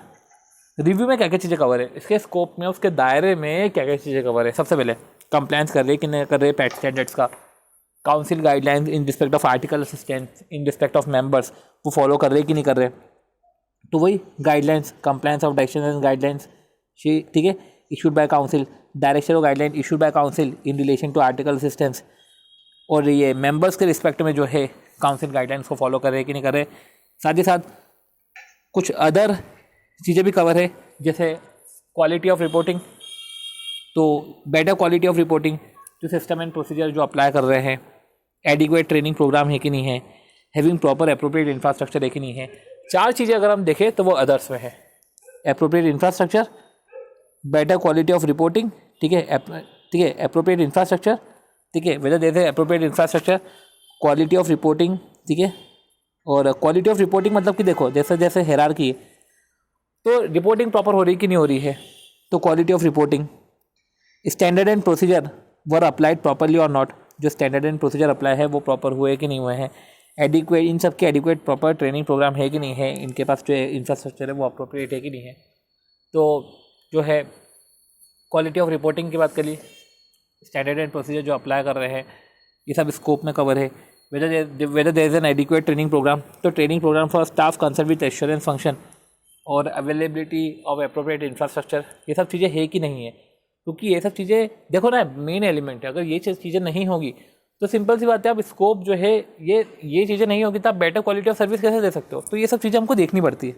रिव्यू में क्या क्या चीज़ें कवर है, इसके स्कोप में उसके दायरे में क्या क्या चीज़ें कवर है। सबसे पहले कंप्लायंस कर रहे कि नहीं कर रहे पैट स्टैंडर्ड्स का, council guidelines in respect of article assistant in respect of members वो फॉलो कर रहे कि नहीं कर रहे। तो वही guidelines, compliance of direction and guidelines, ठीक है, इशूड बाय काउंसिल, डायरेक्शन और guideline issued by council in relation to article assistance. और ये मेंबर्स के रिस्पेक्ट में जो है काउंसिल गाइडलाइंस को फॉलो कर रहे कि नहीं कर रहे। साथ ही साथ कुछ अदर चीज़ें भी कवर है, जैसे क्वालिटी ऑफ रिपोर्टिंग, तो बेटर क्वालिटी ऑफ रिपोर्टिंग, जो सिस्टम एंड प्रोसीजर जो अप्लाई कर रहे हैं, एडिक्वेट ट्रेनिंग प्रोग्राम है कि नहीं है, हैविंग प्रॉपर अप्रोप्रिएट इंफ्रास्ट्रक्चर है कि नहीं है। 4 चीज़ें अगर हम देखें तो वो अदर्स में है, appropriate infrastructure, better quality of reporting, ठीक है, अप्रोप्रिएट इंफ्रास्ट्रक्चर, ठीक है, whether there is appropriate infrastructure, quality of reporting, ठीक है। और क्वालिटी ऑफ रिपोर्टिंग मतलब कि देखो जैसे जैसे हायरार्की है तो रिपोर्टिंग प्रॉपर हो रही कि नहीं हो रही है, तो quality of reporting, standard and procedure were applied properly और नॉट, जो स्टैंडर्ड एंड प्रोसीजर अप्लाई है वो प्रॉपर हुए कि नहीं हुए हैं, एडिक्वेट, इन सब के एडिक्वेट प्रॉपर ट्रेनिंग प्रोग्राम है कि नहीं है, इनके पास जो इंफ्रास्ट्रक्चर है वो अप्रोप्रिएट है कि नहीं है। तो जो है क्वालिटी ऑफ रिपोर्टिंग की बात करिए, स्टैंडर्ड एंड प्रोसीजर जो अप्लाई कर रहे हैं ये सब स्कोप में कवर है। Whether there is an adequate training program, तो training program for staff concern with assurance function और अवेलेबिलिटी ऑफ अप्रोप्रिएट इंफ्रास्ट्रक्चर, ये सब चीज़ें है कि नहीं है। क्योंकि ये सब चीज़ें देखो ना मेन एलिमेंट है, अगर ये चीज़ें नहीं होगी तो सिंपल सी बात है, आप स्कोप जो है ये चीज़ें नहीं होगी तो आप बेटर क्वालिटी ऑफ सर्विस कैसे दे सकते हो। तो ये सब चीज़ें हमको देखनी पड़ती है।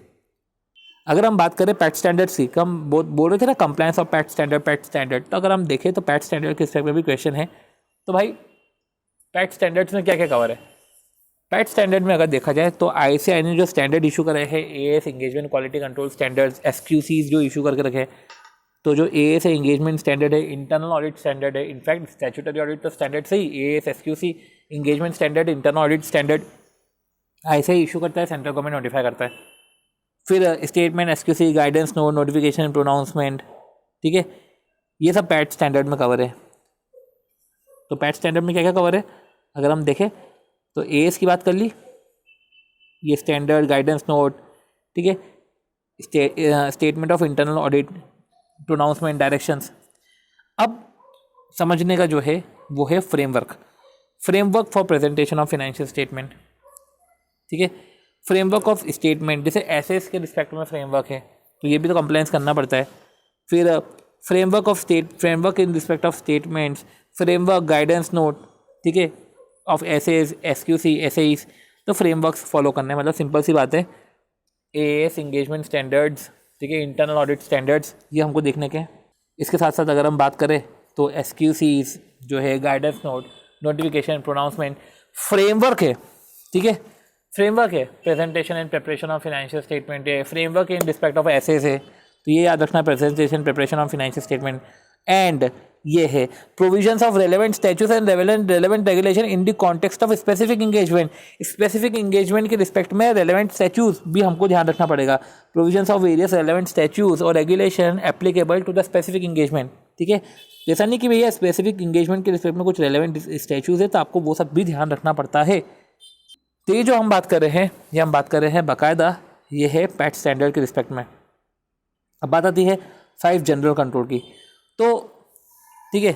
अगर हम बात करें पैट स्टैंडर्ड्स की, हम बोल रहे थे ना कंप्लायंस ऑफ पैट स्टैंडर्ड, तो अगर हम देखें तो पैट स्टैंडर्ड के रिस्पेक्ट में भी क्वेश्चन है। तो भाई पैट स्टैंडर्ड्स में क्या क्या कवर है। पैट स्टैंडर्ड में अगर देखा जाए तो ICAI ने जो स्टैंडर्ड इशू करे हैं, AS engagement quality control standards, SQCs जो इशू करके रखे हैं, तो जो AS है एंगेजमेंट स्टैंडर्ड है, इंटरनल ऑडिट स्टैंडर्ड है, इनफैक्ट स्टैट्यूटरी ऑडिट तो स्टैंडर्ड से ही AS SQC engagement standard, internal audit standard ICAI issue करता है, सेंट्रल गवर्नमेंट नोटिफाई करता है। फिर statement, SQC, guidance note, notification, pronouncement, ठीक है, ये सब पैट स्टैंडर्ड में कवर है। तो पैट स्टैंडर्ड में क्या क्या कवर है अगर हम देखें तो AS की बात कर ली, ये स्टैंडर्ड, गाइडेंस नोट, ठीक है, statement of internal audit, pronouncement, directions. अब समझने का जो है वो है framework for presentation of financial statement, ठीक है, फ्रेमवर्क ऑफ स्टेटमेंट, जैसे एसेस के रिस्पेक्ट में फ्रेमवर्क है तो ये भी तो कंप्लायंस करना पड़ता है। फिर framework in respect of statements, framework, guidance note, ठीक है, ऑफ एसेस, SQC, SAEs, तो फ्रेमवर्क्स फॉलो करने मतलब सिंपल सी बात है। AS एंगेजमेंट स्टैंडर्ड्स, ठीक है, इंटरनल ऑडिट स्टैंडर्ड्स, ये हमको देखने के हैं। इसके साथ साथ अगर हम बात करें तो SQCs जो है, guidance note, notification, pronouncement, framework है, ठीक है, फ्रेमवर्क है, presentation and preparation of financial statement है, फ्रेमवर्क इन रिस्पेक्ट ऑफ एसेस है, तो ये याद रखना, presentation, preparation of financial statement. And ये है provisions of relevant statutes and relevant regulation in the context of specific engagement के रिस्पेक्ट में रेलेवेंट स्टैट्यूट्स भी हमको ध्यान रखना पड़ेगा। Provisions of various relevant statutes और regulation applicable to the specific engagement, ठीक है, जैसा नहीं कि भैया स्पेसिफिक एंगेजमेंट के रिस्पेक्ट में कुछ रेलेवेंट स्टैट्यूट्स है तो आपको वो सब भी ध्यान रखना पड़ता है। तो ये जो हम बात कर रहे हैं, ये हम बात कर रहे हैं बाकायदा, ये है पैट स्टैंडर्ड के रिस्पेक्ट में। अब बात आती है 5 जनरल कंट्रोल की, तो ठीक है,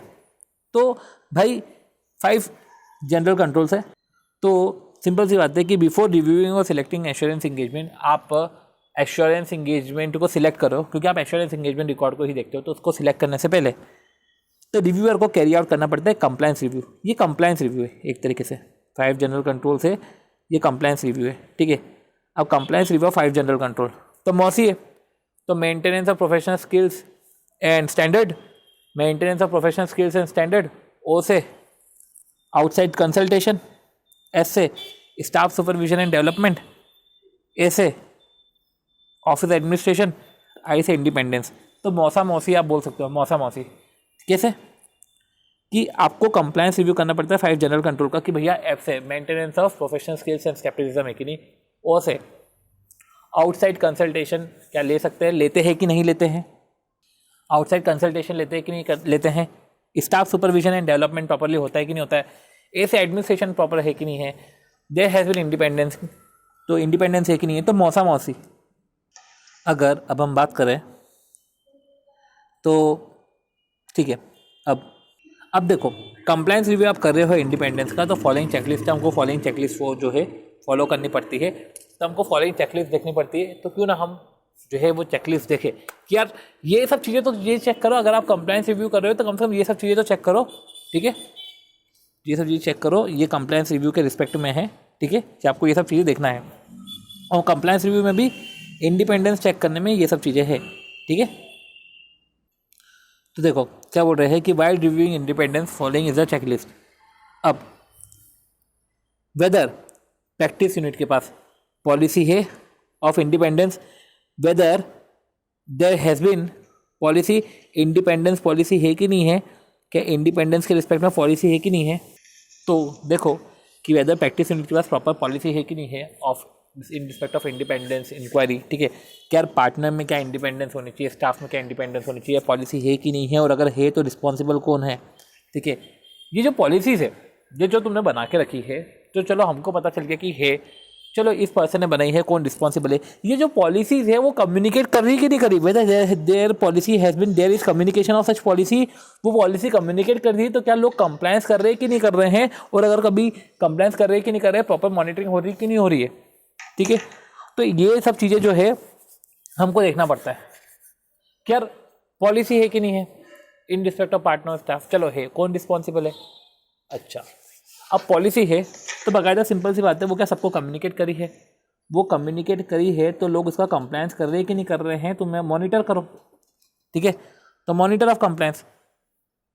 तो भाई 5 जनरल कंट्रोल्स है। तो सिंपल सी बात है कि बिफोर रिव्यूइंग और सिलेक्टिंग एश्योरेंस एंगेजमेंट, आप एश्योरेंस एंगेजमेंट को सिलेक्ट करो, क्योंकि आप एश्योरेंस एंगेजमेंट रिकॉर्ड को ही देखते हो, तो उसको सिलेक्ट करने से पहले तो रिव्यूअर को कैरी आउट करना पड़ता है कंप्लायंस रिव्यू। ये कंप्लायंस रिव्यू है एक तरीके से, 5 जनरल कंट्रोल से ये कंप्लायंस रिव्यू है, ठीक है। अब कंप्लायंस रिव्यू 5 जनरल कंट्रोल, तो मौसी है, तो maintenance of professional skills and standard, maintenance of professional skills and standard, O से आउटसाइड कंसल्टेशन, S से staff supervision and development, A से ऑफिस एडमिनिस्ट्रेशन, I से इंडिपेंडेंस। तो मौसा मौसी आप बोल सकते हो, मौसा मौसी कैसे, कि आपको कंप्लायंस रिव्यू करना पड़ता है 5 जनरल कंट्रोल का कि भैया एफ से maintenance of professional skills and scepticism है कि नहीं, ओ से आउटसाइड कंसल्टेशन क्या ले सकते हैं, लेते हैं कि नहीं लेते हैं, आउटसाइड कंसल्टेशन लेते हैं कि नहीं लेते हैं, staff supervision and development properly होता है कि नहीं होता है, ए से एडमिनिस्ट्रेशन प्रॉपर है कि नहीं है, देयर हैज़ बीन इंडिपेंडेंस, तो इंडिपेंडेंस है कि नहीं है, तो मौसा मौसी। अगर अब हम बात करें तो ठीक है, अब देखो कंप्लायंस रिव्यू आप कर रहे हो इंडिपेंडेंस का, तो फॉलोइंग चेकलिस्ट है, हमको फॉलोइंग चेकलिस्ट वो जो है फॉलो करनी पड़ती है, तो हमको फॉलोइंग चेकलिस्ट देखनी पड़ती है। तो क्यों ना हम जो है वो चेकलिस्ट देखें कि यार ये सब चीज़ें तो ये चेक करो, अगर आप कंप्लायंस रिव्यू कर रहे हो तो कम से कम ये सब चीज़ें तो चेक करो, ठीक है, ये सब चीज़ें चेक करो, ये कंप्लायंस रिव्यू के रिस्पेक्ट में है, ठीक है, कि आपको ये सब चीज़ें देखना है। और कंप्लायंस रिव्यू में भी इंडिपेंडेंस चेक करने में ये सब चीज़ें हैं, ठीक है। तो देखो क्या बोल रहे हैं कि while reviewing independence following is a checklist. अब वेदर प्रैक्टिस यूनिट के पास पॉलिसी है of independence, whether there has been policy, independence policy है कि नहीं है, क्या इंडिपेंडेंस के रिस्पेक्ट में पॉलिसी है कि नहीं है। तो देखो कि वेदर प्रैक्टिस यूनिट के पास प्रॉपर पॉलिसी है कि नहीं है of in respect of independence inquiry, ठीक है, क्या पार्टनर में क्या इंडिपेंडेंस होनी चाहिए, स्टाफ में क्या इंडिपेंडेंस होनी चाहिए, पॉलिसी है कि नहीं है, और अगर है तो रिस्पॉन्सिबल कौन है, ठीक है। ये जो पॉलिसीज़ है ये जो तुमने बना के रखी है, तो चलो हमको पता चल गया कि है, चलो इस पर्सन ने बनाई है, कौन रिस्पॉन्सिबल है। ये जो पॉलिसीज़ है वो कम्युनिकेट कर रही कि नहीं करी, whether there policy has been there is communication of such policy, वो पॉलिसी कम्युनिकेट कर रही है, तो क्या लोग कंप्लायंस कर रहे हैं कि नहीं कर रहे हैं, और अगर कभी कंप्लायंस कर रहे हैं कि नहीं कर रहे हैं, प्रॉपर मॉनिटरिंग हो रही है कि नहीं हो रही है, ठीक है। तो ये सब चीज़ें जो है हमको देखना पड़ता है कि यार पॉलिसी है कि नहीं है इन रिस्पेक्ट ऑफ पार्टनर स्टाफ, चलो है, कौन रिस्पॉन्सिबल है। अच्छा, अब पॉलिसी है तो बाकायदा सिंपल सी बात है, वो क्या सबको कम्युनिकेट करी है, वो कम्युनिकेट करी है तो लोग उसका कंप्लायंस कर रहे हैं कि नहीं कर रहे हैं, तो मैं मॉनिटर करो, ठीक है। तो monitor of compliance,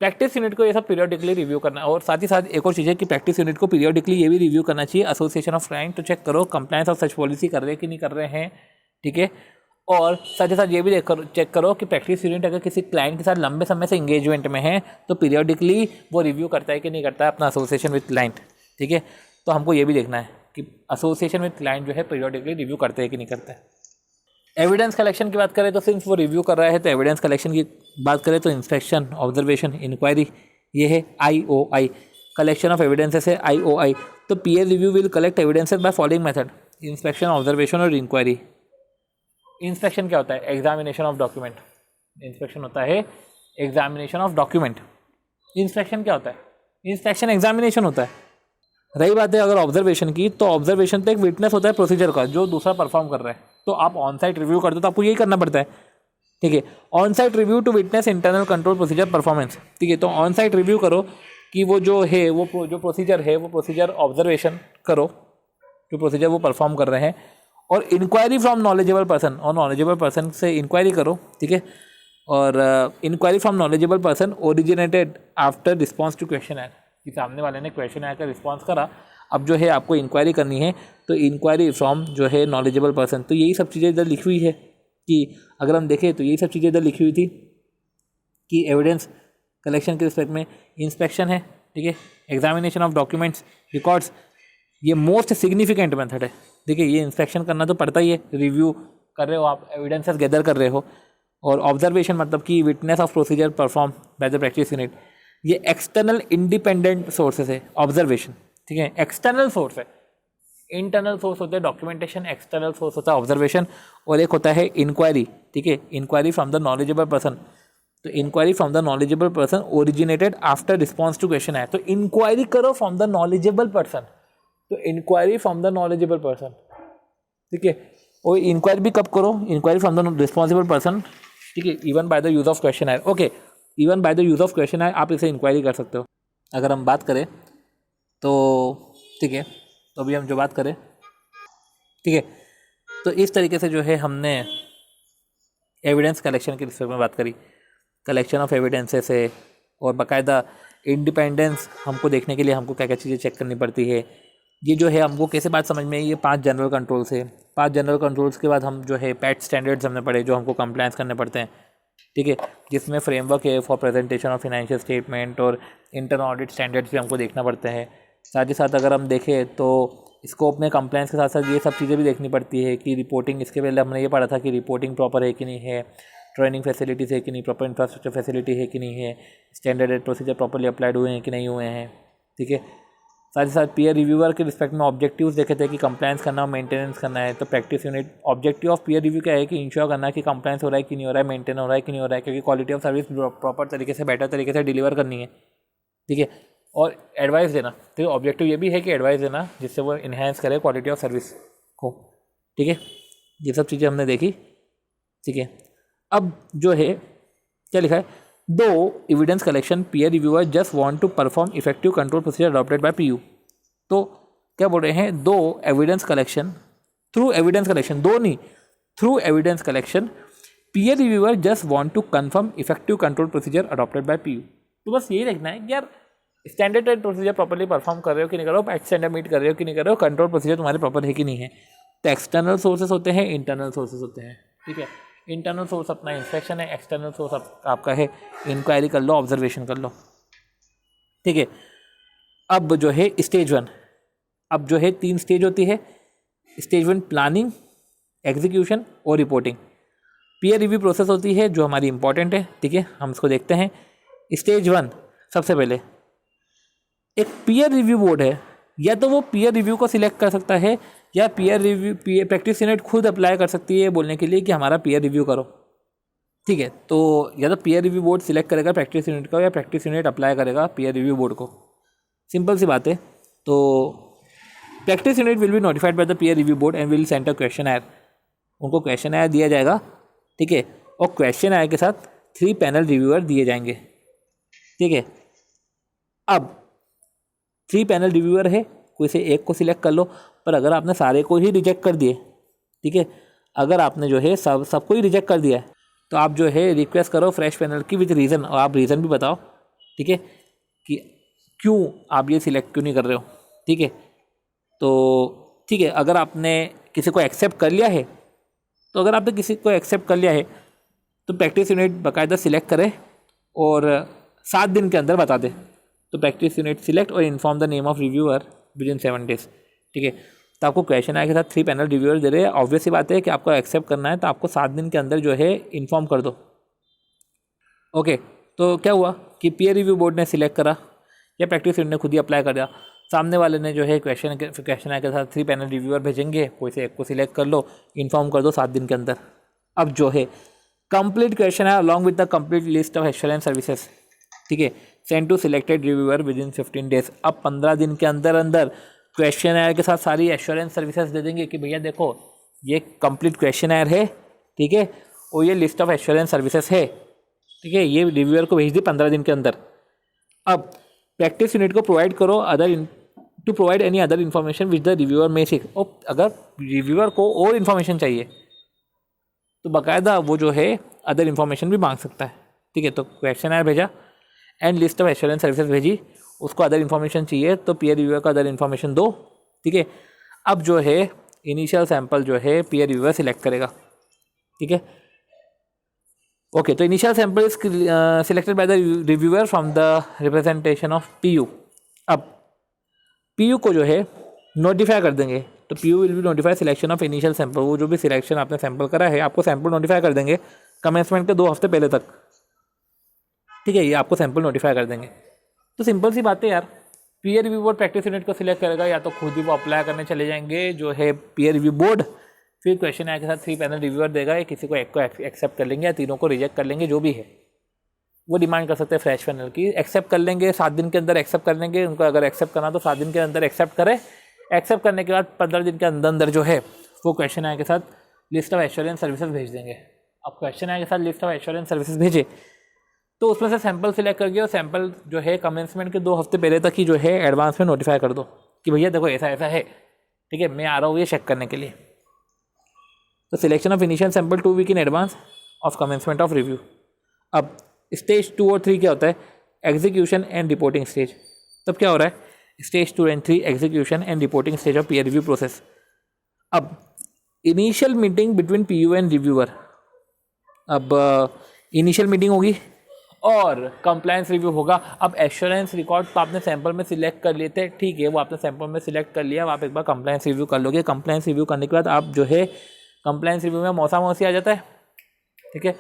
practice unit को ये सब पीरियडिकली रिव्यू करना, और साथ ही साथ एक और चीज़ है कि प्रैक्टिस यूनिट को पीरियडिकली ये भी रिव्यू करना चाहिए एसोसिएशन ऑफ क्लाइंट, तो चेक करो कंप्लायंस ऑफ सच पॉलिसी कर रहे हैं कि नहीं कर रहे हैं, ठीक है। और साथ ही साथ ये भी चेक करो कि प्रैक्टिस यूनिट अगर किसी क्लाइंट के साथ लंबे समय से इंगेजमेंट में है तो पीरियडिकली वो रिव्यू करता है कि नहीं करता है अपना एसोसिएशन विद क्लाइंट, ठीक है। तो हमको ये भी देखना है कि एसोसिएशन विद क्लाइंट जो है पीरियडिकली रिव्यू करते हैं कि नहीं करते हैं। एविडेंस कलेक्शन की बात करें तो सिंस वो रिव्यू कर रहा है, तो एविडेंस कलेक्शन की बात करें तो इंस्पेक्शन, ऑब्जर्वेशन, इंक्वायरी, ये है IOI, कलेक्शन ऑफ एविडेंसेस है IOI। तो peer review will collect evidences by following method, inspection, observation और इंक्वायरी। इंस्पेक्शन क्या होता है, एग्जामिनेशन ऑफ डॉक्यूमेंट, इंस्पेक्शन होता है एग्जामिनेशन ऑफ डॉक्यूमेंट। इंस्पेक्शन क्या होता है, इंस्पेक्शन एग्जामिनेशन होता है। रही बात है अगर ऑब्जर्वेशन की, तो ऑब्जर्वेशन तो एक विटनेस होता है प्रोसीजर का जो दूसरा परफॉर्म कर रहा है, तो आप ऑन साइट रिव्यू करते हो तो आपको यही करना पड़ता है, ठीक है। On site review to witness internal control procedure performance, ठीक है। तो ऑन साइट रिव्यू करो कि वो जो है वो जो प्रोसीजर है वो प्रोसीजर ऑब्जर्वेशन करो, जो प्रोसीजर वो परफॉर्म कर रहे हैं। और इंक्वायरी फ्रॉम नॉलेजेबल पर्सन, और नॉलेजेबल पर्सन से इंक्वायरी करो, ठीक है। और inquiry from knowledgeable person originated after response to questionnaire, कि सामने वाले ने क्वेश्चन आयर का रिस्पॉन्स करा, अब जो है आपको इंक्वायरी करनी है, तो इंक्वायरी फ्रॉम जो है नॉलेजेबल पर्सन। तो यही सब चीज़ें इधर लिखी हुई है कि अगर हम देखें तो यही सब चीज़ें इधर लिखी हुई थी कि एविडेंस कलेक्शन के रिस्पेक्ट में इंस्पेक्शन है, ठीक है, एग्जामिनेशन ऑफ डॉक्यूमेंट्स, रिकॉर्ड्स, ये मोस्ट सिग्निफिकेंट मेथड है, देखिए ये इंस्पेक्शन करना तो पड़ता ही है, रिव्यू कर रहे हो आप, एविडेंसेस गैदर कर रहे हो। और ऑब्जर्वेशन मतलब कि witness of procedure perform by the practice unit, ये एक्सटर्नल इंडिपेंडेंट सोर्सेस है ऑब्जर्वेशन, ठीक है, एक्सटर्नल सोर्स है। इंटरनल सोर्स होते हैं डॉक्यूमेंटेशन, एक्सटर्नल सोर्स होता है ऑब्जर्वेशन, और एक होता है इंक्वायरी, ठीक है, inquiry from the knowledgeable person. तो inquiry from the knowledgeable person originated after response to question है, तो इंक्वायरी करो फ्रॉम द नॉलेजेबल पर्सन, तो inquiry from the knowledgeable person, ठीक है। और इंक्वायरी भी कब करो, inquiry from the responsible person, ठीक है, even by the use of questionnaire, okay, even by the use of questionnaire आप इसे इंक्वायरी कर सकते हो। अगर हम बात करें तो ठीक है, तो अभी हम जो बात करें, ठीक है, तो इस तरीके से जो है हमने एविडेंस कलेक्शन के रिस्पेक्ट में बात करी, कलेक्शन ऑफ एविडेंसेस है, और बाकायदा इंडिपेंडेंस हमको देखने के लिए हमको क्या क्या चीज़ें चेक करनी पड़ती है। ये जो है हमको कैसे बात समझ में आई, ये 5 जनरल कंट्रोल्स है, 5 जनरल कंट्रोल्स के बाद हम जो है पैट स्टैंडर्ड्स हमने पढ़े जो हमको कंप्लायंस करने पड़ते हैं, ठीक है, जिसमें फ्रेमवर्क है for presentation of financial statement और इंटरनल ऑडिट स्टैंडर्ड्स भी हमको देखना पड़ते हैं। साथ ही साथ अगर हम देखें तो स्कोप में कंप्लायंस के साथ साथ ये सब चीज़ें भी देखनी पड़ती है कि रिपोर्टिंग, इसके पहले हमने ये पढ़ा था कि रिपोर्टिंग प्रॉपर है कि नहीं है, ट्रेनिंग फैसिलिटीज़ है कि नहीं, प्रॉपर इंफ्रास्ट्रक्चर फैसिलिटी है कि नहीं है, standard and procedure properly applied हुए हैं कि नहीं हुए हैं। ठीक है, साथ ही साथ पीयर रिव्यूअर के रिस्पेक्ट में ऑब्जेक्टिव्स देखे थे कि कंप्लायंस करना और मेंटेनेंस करना है। तो practice unit objective of peer review क्या है कि इंश्योर करना है कि कंप्लायंस हो रहा है कि नहीं हो रहा है, मेंटेन हो रहा है कि नहीं हो रहा है, क्योंकि क्वालिटी ऑफ सर्विस प्रॉपर तरीके से, बेटर तरीके से डिलीवर करनी है। ठीक है, और एडवाइस देना, तो ऑब्जेक्टिव ये भी है कि एडवाइस देना जिससे वो इन्हेंस करे क्वालिटी ऑफ सर्विस को। ठीक है, ये सब चीज़ें हमने देखी। ठीक है, अब जो है क्या लिखा है, दो evidence collection peer reviewer just want to perform effective control procedure adopted by PU. तो क्या बोल रहे हैं, दो evidence collection, through evidence collection, दो नहीं, through evidence collection peer reviewer just want to confirm effective control procedure adopted by PU. तो बस यही देखना है कि यार standard and procedure properly perform कर रहे हो कि नहीं कर रहे हो, स्टैंडर्ड मीट कर रहे हो कि नहीं कर रहे हो, कंट्रोल प्रोसीजर तुम्हारे प्रॉपर है कि नहीं है। तो एक्सटर्नल सोर्सेस होते हैं, इंटरनल सोर्सेस होते हैं। ठीक है, इंटरनल सोर्स अपना इंस्पेक्शन है, एक्सटर्नल सोर्स आपका है इंक्वायरी कर लो, ऑब्जर्वेशन कर लो। ठीक है, अब जो है स्टेज 1, अब जो है 3 स्टेज होती है। स्टेज 1 प्लानिंग, एग्जीक्यूशन और रिपोर्टिंग। पीयर रिव्यू प्रोसेस होती है जो हमारी इंपॉर्टेंट है। ठीक है, हम इसको देखते हैं। स्टेज 1 सबसे पहले एक पीयर रिव्यू बोर्ड है, या तो वो पीयर रिव्यू को सिलेक्ट कर सकता है या पीयर रिव्यू प्रैक्टिस यूनिट खुद अप्लाई कर सकती है बोलने के लिए कि हमारा पीयर रिव्यू करो। ठीक है, तो या तो पीयर रिव्यू बोर्ड सिलेक्ट करेगा प्रैक्टिस यूनिट को, या प्रैक्टिस यूनिट अप्लाई करेगा पीयर रिव्यू बोर्ड को। सिंपल सी बात है। तो practice unit will be notified by the peer review board and will send a questionnaire. उनको क्वेश्चनर दिया जाएगा। ठीक है, और क्वेश्चनर के साथ 3 पैनल रिव्यूअर दिए जाएंगे। ठीक है, अब 3 पैनल रिव्यूअर है, कोई से एक को सिलेक्ट कर लो। पर अगर आपने सारे को ही रिजेक्ट कर दिए, ठीक है, अगर आपने जो है सबको ही रिजेक्ट कर दिया है, तो आप जो है रिक्वेस्ट करो फ्रेश पैनल की विद रीज़न, और आप रीज़न भी बताओ। ठीक है, कि क्यों आप ये सिलेक्ट क्यों नहीं कर रहे हो। ठीक है, तो ठीक है, अगर आपने किसी को एक्सेप्ट कर लिया है, तो अगर आपने किसी को एक्सेप्ट कर लिया है तो प्रैक्टिस यूनिट बाकायदा सिलेक्ट करे और 7 दिन के अंदर बता दे। तो प्रैक्टिस यूनिट सिलेक्ट और inform the name of reviewer with in 7 days। ठीक है, तो आपको क्वेश्चन आए के साथ 3 पैनल रिव्यूअर दे रहे हैं। ऑब्वियस सी बात है कि आपको एक्सेप्ट करना है तो आपको 7 दिन के अंदर जो है इन्फॉर्म कर दो। ओके, तो क्या हुआ कि पीयर रिव्यू बोर्ड ने सिलेक्ट करा या प्रैक्टिस यूनिट ने खुद ही अप्लाई कर दिया। सामने वाले ने जो है क्वेश्चन आए के साथ 3 पैनल रिव्यूअर भेजेंगे, कोई से एक को सिलेक्ट कर लो, इन्फॉर्म कर दो 7 दिन के अंदर। अब जो है कंप्लीट क्वेश्चन है along with the complete list of assurance services. ठीक है, send to selected reviewer within 15 days। अब 15 दिन के अंदर अंदर क्वेश्चन आयर के साथ सारी एश्योरेंस सर्विसेज दे देंगे कि भैया देखो ये कंप्लीट क्वेश्चन आयर है। ठीक है, और ये लिस्ट ऑफ एश्योरेंस सर्विसेज है। ठीक है, ये रिव्यूअर को भेज दी 15 दिन के अंदर। अब प्रैक्टिस यूनिट को प्रोवाइड करो to provide any other information which the reviewer may seek. और अगर रिव्यूअर को और इन्फॉर्मेशन चाहिए तो बाकायदा वो जो है अदर इन्फॉर्मेशन भी मांग सकता है। ठीक है, तो क्वेश्चन आयर भेजा and list of assurance services भेजी, उसको अदर इन्फॉर्मेशन चाहिए तो पीयर रिव्यूअर का अदर इन्फॉर्मेशन दो। ठीक है, अब जो है इनिशियल सैंपल जो है पीयर रिव्यूअर सिलेक्ट करेगा। ठीक है, ओके, तो initial sample is selected by the reviewer from the representation of PU. अब पीयू को जो है नोटिफाई कर देंगे, तो PU will be notify selection of initial sample. वो जो भी सिलेक्शन आपने सैंपल करा है आपको सैंपल नोटिफाई कर देंगे कमेंसमेंट के 2 हफ्ते पहले तक। ठीक है, ये आपको सैंपल नोटिफाई कर देंगे। तो सिंपल सी बात है यार, peer review board practice unit को सिलेक्ट करेगा या तो खुद ही वो अप्लाई करने चले जाएंगे जो है पीयर रिव्यू बोर्ड। फिर क्वेश्चन आए के साथ 3 पैनल रिव्यूअर देगा, या किसी को एक को एक्सेप्ट कर लेंगे या तीनों को रिजेक्ट कर लेंगे, जो भी है वो डिमांड कर सकते हैं फ्रेश पैनल की। एक्सेप्ट कर लेंगे 7 दिन के अंदर, एक्सेप्ट कर लेंगे उनको। अगर एक्सेप्ट करना तो 7 दिन के अंदर एक्सेप्ट करे। एक्सेप्ट करने के बाद 15 दिन के अंदर अंदर जो है वो क्वेश्चन आए के साथ लिस्ट ऑफ एश्योरेंस सर्विसेज भेज देंगे। अब क्वेश्चन आए के साथ लिस्ट ऑफ एश्योरेंस सर्विसेज भेजे तो उसमें से सैंपल सिलेक्ट करके और सैंपल जो है कमेंसमेंट के 2 हफ्ते पहले तक ही जो है एडवांस में नोटिफाई कर दो कि भैया देखो ऐसा ऐसा है। ठीक है, मैं आ रहा हूँ ये चेक करने के लिए। तो selection of initial sample 2 week in advance of commencement of review. अब स्टेज 2 और 3 क्या होता है, एग्जीक्यूशन एंड रिपोर्टिंग स्टेज। तब क्या हो रहा है, stage 2 and 3 execution and reporting stage of peer review process. अब initial meeting between PU and reviewer. अब इनिशियल मीटिंग होगी और कंप्लायंस रिव्यू होगा। अब एश्योरेंस रिकॉर्ड तो आपने सैंपल में सिलेक्ट कर लिए थे, ठीक है, वो आपने सैंपल में सिलेक्ट कर लिया। अब आप एक बार कंप्लायंस रिव्यू कर लोगे। कंप्लायंस रिव्यू करने के बाद आप जो है कंप्लायंस रिव्यू में मौसा मौसी आ जाता है, ठीक है,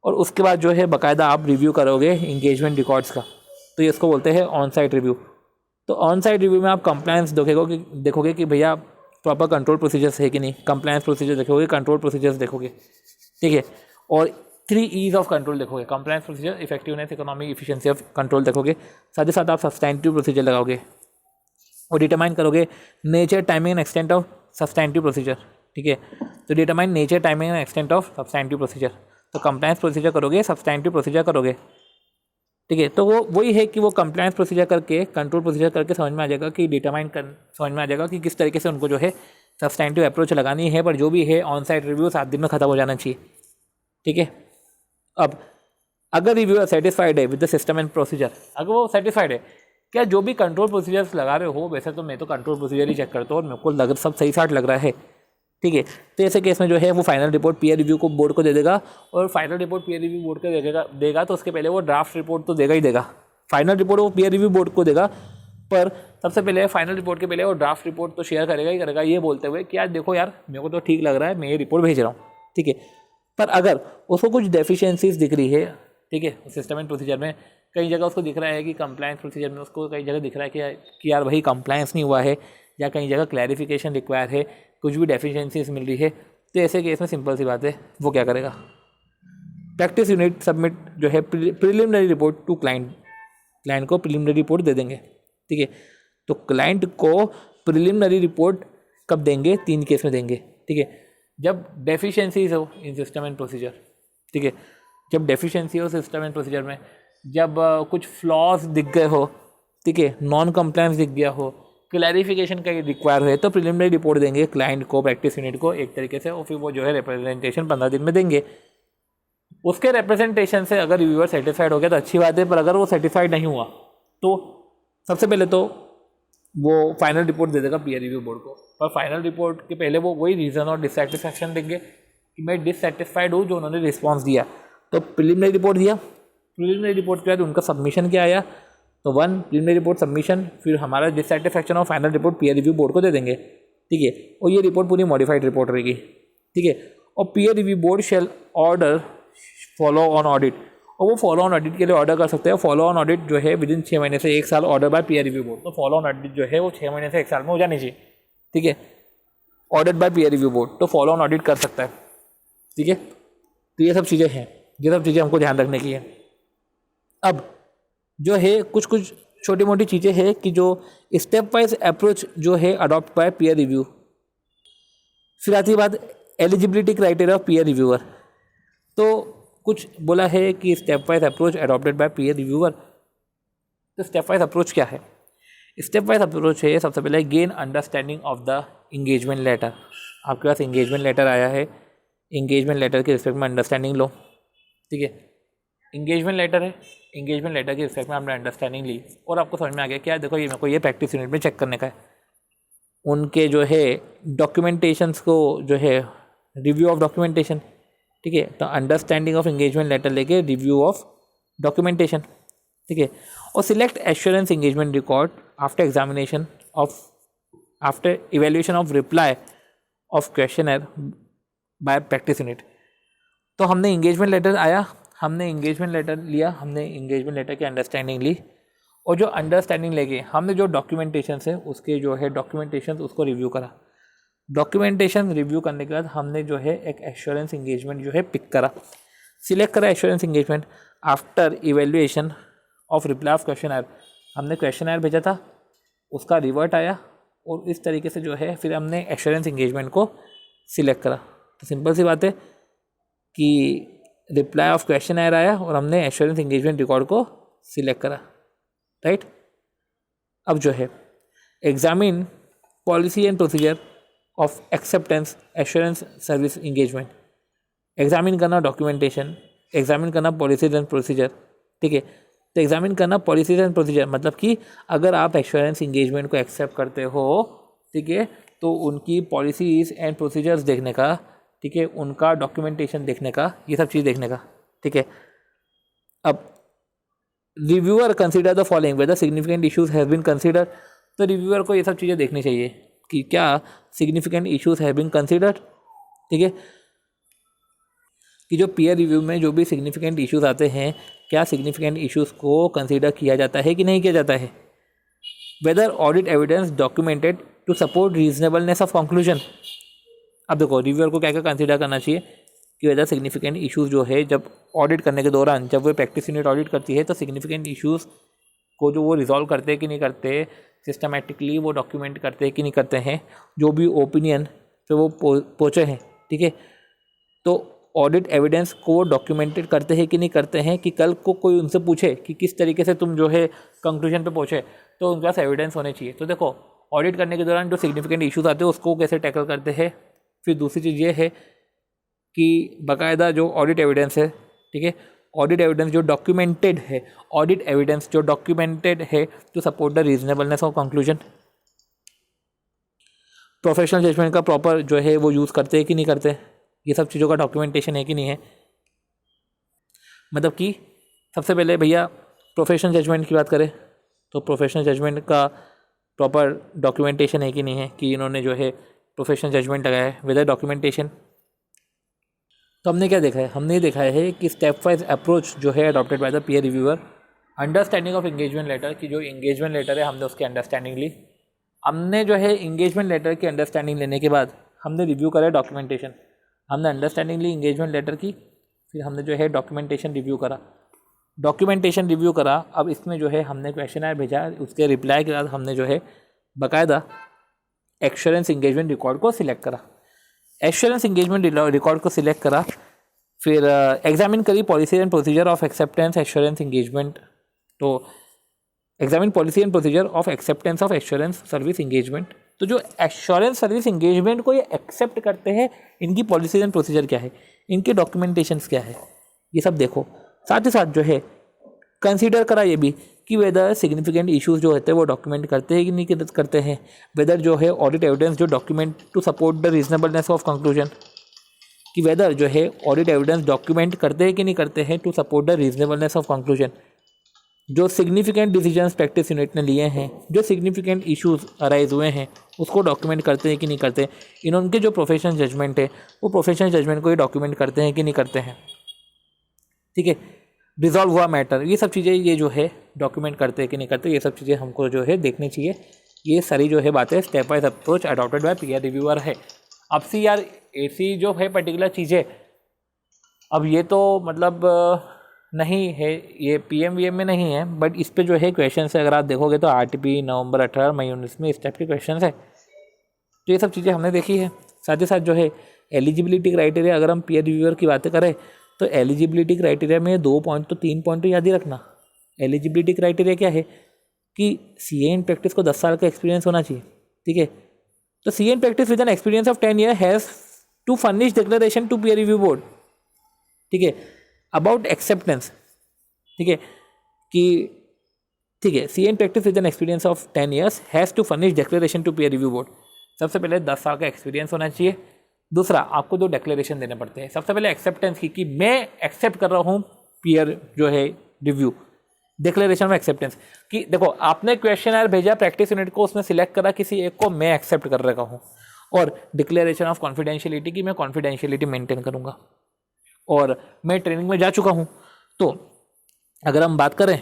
और उसके बाद जो है बाकायदा आप रिव्यू करोगे इंगेजमेंट रिकॉर्ड्स का, तो ये इसको बोलते हैं ऑन साइट रिव्यू। तो ऑन साइट रिव्यू में आप कंप्लायंस देखोगे कि भैया प्रॉपर कंट्रोल प्रोसीजर्स है कि नहीं, कंप्लायंस प्रोसीजर देखोगे, कंट्रोल प्रोसीजर्स देखोगे, ठीक है, और 3 E's ऑफ कंट्रोल देखोगे, compliance procedure, effectiveness, economic efficiency of control देखोगे। साथ ही साथ आप सब्सटैंटिव प्रोसीजर लगाओगे और डिटरमाइन करोगे nature, timing and extent of substantive procedure, ठीक है। तो determine nature, timing and extent of substantive procedure, तो कंप्लायंस प्रोसीजर करोगे, सब्सटैंटिव प्रोसीजर करोगे, ठीक है। तो वो वही है कि वो कंप्लायंस प्रोसीजर करके, कंट्रोल प्रोसीजर करके समझ में आ जाएगा कि समझ में आ जाएगा कि किस तरीके से उनको जो है सब्सटैंटिव अप्रोच लगानी है। पर जो भी है ऑन साइट रिव्यू 7 दिन में ख़त्म हो जाना चाहिए, ठीक है। अब अगर रिव्यूअर सेटिस्फाइड है with the system and procedure, अगर वो सेटिस्फाइड है, क्या जो भी कंट्रोल प्रोसीजर्स लगा रहे हो, वैसे तो मैं तो कंट्रोल प्रोसीजर ही चेक करता हूँ और मेरे को सब सही साठ लग रहा है, ठीक है, तो ऐसे केस में जो है वो फाइनल रिपोर्ट पीयर रिव्यू को बोर्ड को दे देगा, और final report peer review board को देगा तो उसके पहले वो ड्राफ्ट रिपोर्ट तो देगा ही देगा। फाइनल रिपोर्ट वो पीयर रिव्यू बोर्ड को देगा, पर सबसे पहले फाइनल रिपोर्ट के पहले वो ड्राफ्ट रिपोर्ट तो शेयर करेगा ही करेगा, ये बोलते हुए कि यार देखो यार मेरे को तो ठीक लग रहा है, मैं ये रिपोर्ट भेज रहा हूँ, ठीक है। पर अगर उसको कुछ डेफिशिएंसीज दिख रही है, ठीक है, सिस्टम एंड प्रोसीजर में कई जगह उसको दिख रहा है कि कंप्लायंस प्रोसीजर में उसको कई जगह दिख रहा है कि यार भाई कंप्लायंस नहीं हुआ है, या कई जगह क्लैरिफिकेशन रिक्वायर है, कुछ भी डेफिशिएंसीज मिल रही है, तो ऐसे केस में सिंपल सी बात है, वो क्या करेगा, प्रैक्टिस यूनिट सबमिट जो है प्रिलिमिनरी रिपोर्ट टू क्लाइंट को प्रिलिमिनरी रिपोर्ट दे देंगे, ठीक है। तो क्लाइंट को प्रिलिमिनरी रिपोर्ट कब देंगे, 3 केस में देंगे, ठीक है। जब डेफिशिएंसीज हो इन सिस्टम एंड प्रोसीजर, ठीक है, जब डेफिशिएंसी हो सिस्टम एंड प्रोसीजर में, जब कुछ फ्लॉज दिख गए हो, ठीक है, नॉन कंप्लायंस दिख गया हो, क्लैरिफिकेशन का रिक्वायर है, तो प्रिलिमिनरी रिपोर्ट देंगे क्लाइंट को, प्रैक्टिस यूनिट को एक तरीके से, और फिर वो जो है रिप्रेजेंटेशन 15 दिन में देंगे। उसके रिप्रेजेंटेशन से अगर रिव्यूअर सेटिस्फाइड हो गया तो अच्छी बात है, पर अगर वो सेटिस्फाइड नहीं हुआ तो सबसे पहले तो वो फाइनल रिपोर्ट दे देगा पीयर रिव्यू बोर्ड को। पर फाइनल रिपोर्ट के पहले वो वही रीज़न और डिससेटिस्फैक्शन देंगे कि मैं डिससेटिस्फाइड हूँ जो उन्होंने रिस्पॉन्स दिया। तो प्रिलिमिनरी रिपोर्ट दिया, प्रिलिमिनरी रिपोर्ट के बाद उनका सबमिशन क्या आया, तो 1 प्रिलिमिनरी रिपोर्ट सबमिशन, फिर हमारा डिससेटिस्फैक्शन और final report peer review board को दे देंगे, ठीक है। और ये रिपोर्ट पूरी मॉडिफाइड रिपोर्ट रहेगी, ठीक है। और peer review board shall order follow on audit, और वो फॉलो ऑन ऑडिट के लिए ऑर्डर कर सकते हैं। फॉलो ऑन ऑडिट जो है विदिन 6 महीने से 1 साल order by peer review board, तो फॉलो ऑन ऑडिट जो है वो 6 महीने से 1 साल में हो जानी चाहिए, ठीक है। Audit bye peer review board, तो फॉलो ऑन ऑडिट कर सकता है, ठीक है। तो ये सब चीज़ें हैं, ये सब चीज़ें हमको ध्यान रखने की है। अब जो है कुछ छोटी मोटी चीज़ें हैं कि जो स्टेप वाइज अप्रोच जो है अडॉप्ट बाय पीयर रिव्यू। फिर आती है बात eligibility criteria of peer reviewer. तो कुछ बोला है कि step wise approach adopted by peer reviewer. तो स्टेप वाइज अप्रोच क्या है? स्टेप वाइज अप्रोच है सबसे पहले gain understanding of the engagement letter. आपके पास इंगेजमेंट लेटर आया है, इंगेजमेंट लेटर के रिस्पेक्ट में अंडरस्टैंडिंग लो, ठीक है। इंगेजमेंट लेटर है, इंगेजमेंट लेटर के रिस्पेक्ट में आपने अंडरस्टैंडिंग ली और आपको समझ में आ गया क्या, देखो ये मेरे को ये प्रैक्टिस यूनिट में चेक करने का है। उनके जो है डॉक्यूमेंटेशंस को जो है रिव्यू ऑफ डॉक्यूमेंटेशन, ठीक है। तो अंडरस्टैंडिंग ऑफ इंगेजमेंट लेटर लेके रिव्यू ऑफ डॉक्यूमेंटेशन, ठीक है। और select assurance engagement record after examination of after evaluation of reply of questionnaire by practice unit. तो हमने इंगेजमेंट लेटर आया, हमने इंगेजमेंट लेटर लिया, हमने इंगेजमेंट लेटर की अंडरस्टैंडिंग ली और जो अंडरस्टैंडिंग लेके हमने जो डॉक्यूमेंटेशन है उसके जो है डॉक्यूमेंटेशन उसको रिव्यू करा। डॉक्यूमेंटेशन रिव्यू करने के बाद हमने जो है एक एश्योरेंस इंगेजमेंट जो है पिक करा, सिलेक्ट करा assurance engagement after evaluation of reply of questionnaire. हमने क्वेश्चनर भेजा था, उसका रिवर्ट आया और इस तरीके से जो है फिर हमने एश्योरेंस इंगेजमेंट को सिलेक्ट करा। तो सिंपल सी बात है कि रिप्लाई ऑफ क्वेश्चनर आया और हमने एश्योरेंस इंगेजमेंट रिकॉर्ड को सिलेक्ट करा, राइट। अब जो है examine policy and procedure of acceptance assurance service engagement. Examine करना डॉक्यूमेंटेशन, एग्जामिन करना पॉलिसीज एंड प्रोसीजर, ठीक है। तो एग्जामिन करना पॉलिसीज एंड प्रोसीजर मतलब कि अगर आप एश्योरेंस इंगेजमेंट को एक्सेप्ट करते हो, ठीक है, तो उनकी पॉलिसीज एंड प्रोसीजर्स देखने का, ठीक है, उनका डॉक्यूमेंटेशन देखने का, ये सब चीज़ देखने का, ठीक है। अब reviewer consider the following whether significant issues have been consider, तो रिव्यूअर को ये सब चीज़ें देखनी चाहिए कि क्या significant issues have been consider, ठीक है, कि जो पीयर रिव्यू में जो भी सिग्निफिकेंट इश्यूज आते हैं क्या सिग्निफिकेंट इश्यूज को कंसिडर किया जाता है कि नहीं किया जाता है। Whether audit evidence documented to support reasonableness of conclusion. अब देखो रिव्यूअर को क्या क्या कंसिडर करना चाहिए कि वेदर सिग्निफिकेंट इश्यूज जो है जब ऑडिट करने के दौरान, जब वो प्रैक्टिस यूनिट ऑडिट करती है तो सिग्निफिकेंट इश्यूज को जो वो रिजॉल्व करते हैं कि नहीं करते, सिस्टमेटिकली वो डॉक्यूमेंट करते हैं कि नहीं करते हैं, जो भी ओपिनियन पे वो पहुँचे हैं, ठीक है, तो ऑडिट एविडेंस को वो डॉक्यूमेंटेड करते हैं कि नहीं करते हैं, कि कल को कोई उनसे पूछे कि किस तरीके से तुम जो है कंक्लूजन पे पहुँचे तो उनके पास एविडेंस होने चाहिए। तो देखो ऑडिट करने के दौरान जो सिग्निफिकेंट इश्यूज आते हैं उसको कैसे टैकल करते हैं। फिर दूसरी चीज़ ये है कि बाकायदा जो ऑडिट एविडेंस है, ठीक है, ऑडिट एविडेंस जो डॉक्यूमेंटेड है, ऑडिट एविडेंस जो डॉक्यूमेंटेड है to support the reasonableness of conclusion. Professional judgement का प्रॉपर जो है वो यूज़ करते हैं कि नहीं करते, ये सब चीज़ों का डॉक्यूमेंटेशन है कि नहीं है। मतलब कि सबसे पहले भैया प्रोफेशनल जजमेंट की बात करें तो प्रोफेशनल जजमेंट का प्रॉपर डॉक्यूमेंटेशन है कि नहीं है, कि इन्होंने जो है प्रोफेशनल जजमेंट लगाया है, विद डॉक्यूमेंटेशन। तो हमने क्या देखा है, हमने ये देखा है कि स्टेप वाइज अप्रोच जो है adopted by the peer reviewer. Understanding of engagement letter की जो इंगेजमेंट लेटर है हमने उसकी अंडरस्टैंडिंग ली। हमने जो है इंगेजमेंट लेटर की अंडरस्टैंडिंग लेने के बाद हमने रिव्यू करा डॉक्यूमेंटेशन। हमने अंडरस्टैंडिंग ली इंगेजमेंट लेटर की, फिर हमने जो है डॉक्यूमेंटेशन रिव्यू करा, डॉक्यूमेंटेशन रिव्यू करा। अब इसमें जो है हमने क्वेश्चनर भेजा, उसके रिप्लाई के बाद हमने जो है बाकायदा एश्योरेंस इंगेजमेंट रिकॉर्ड को सिलेक्ट करा। एश्योरेंस इंगेजमेंट रिकॉर्ड को सिलेक्ट करा, फिर एग्जामिन करी policy and procedure of acceptance assurance engagement. तो examine policy and procedure of acceptance of assurance service engagement. तो जो एश्योरेंस सर्विस इंगेजमेंट को ये एक्सेप्ट करते हैं, इनकी पॉलिसी एंड प्रोसीजर क्या है, इनके डॉक्यूमेंटेशंस क्या है, ये सब देखो। साथ ही साथ जो है कंसीडर करा ये भी कि वेदर सिग्निफिकेंट इश्यूज जो होते हैं वो डॉक्यूमेंट करते हैं कि नहीं करते हैं। वेदर जो है ऑडिट एविडेंस जो document to support the reasonableness of conclusion, कि वेदर जो है ऑडिट एविडेंस डॉक्यूमेंट करते हैं कि नहीं करते हैं to support the reasonableness of conclusion. जो सिग्निफिकेंट डिसीजंस प्रैक्टिस यूनिट ने लिए हैं, जो सिग्निफिकेंट इश्यूज अराइज हुए हैं उसको डॉक्यूमेंट करते हैं कि नहीं करते। इनके जो प्रोफेशनल जजमेंट है वो प्रोफेशनल जजमेंट को ये डॉक्यूमेंट करते हैं कि नहीं करते हैं, ठीक है। रिजॉल्व हुआ मैटर, ये सब चीज़ें ये जो है डॉक्यूमेंट करते हैं कि नहीं करते, ये सब चीज़ें हमको जो है देखनी चाहिए। ये सारी जो है बातें step wise approach adopted by peer reviewer है। अब सी यार ऐसी जो है पर्टिकुलर चीज़ें, अब ये तो मतलब नहीं है, ये PMVM में नहीं है, बट इस पे जो है क्वेश्चन है, अगर आप देखोगे तो RTP नवंबर 18 मई 19 में इस टाइप के क्वेश्चन है। तो ये सब चीज़ें हमने देखी है। साथ ही साथ जो है एलिजिबिलिटी क्राइटेरिया, अगर हम पीयर रिव्यूअर की बातें करें तो एलिजिबिलिटी क्राइटेरिया में 2 पॉइंट तो 3 पॉइंट तो याद ही रखना। एलिजिबिलिटी क्राइटेरिया क्या है कि CA इन प्रैक्टिस को 10 साल का एक्सपीरियंस होना चाहिए, ठीक है। तो CA in practice with an experience of 10 year has to furnish declaration to peer review board, ठीक है, अबाउट एक्सेप्टेंस, ठीक है, कि ठीक है CA in practice with an experience of 10 years has to furnish declaration to peer review board. सबसे पहले 10 साल का एक्सपीरियंस होना चाहिए। दूसरा, आपको 2 डिक्लेरेशन देने पड़ते हैं। सबसे पहले एक्सेप्टेंस की, कि मैं एक्सेप्ट कर रहा हूँ पीयर जो है रिव्यू। डिक्लेरेशन ऑफ एक्सेप्टेंस कि देखो आपने क्वेश्चनर भेजा प्रैक्टिस यूनिट को, उसमें सिलेक्ट करा किसी एक को, मैं एक्सेप्ट कर रखा हूँ। और डिक्लेरेशन ऑफ कॉन्फिडेंशियलिटी की मैं कॉन्फिडेंशियलिटी मेंटेन करूँगा और मैं ट्रेनिंग में जा चुका हूँ। तो अगर हम बात करें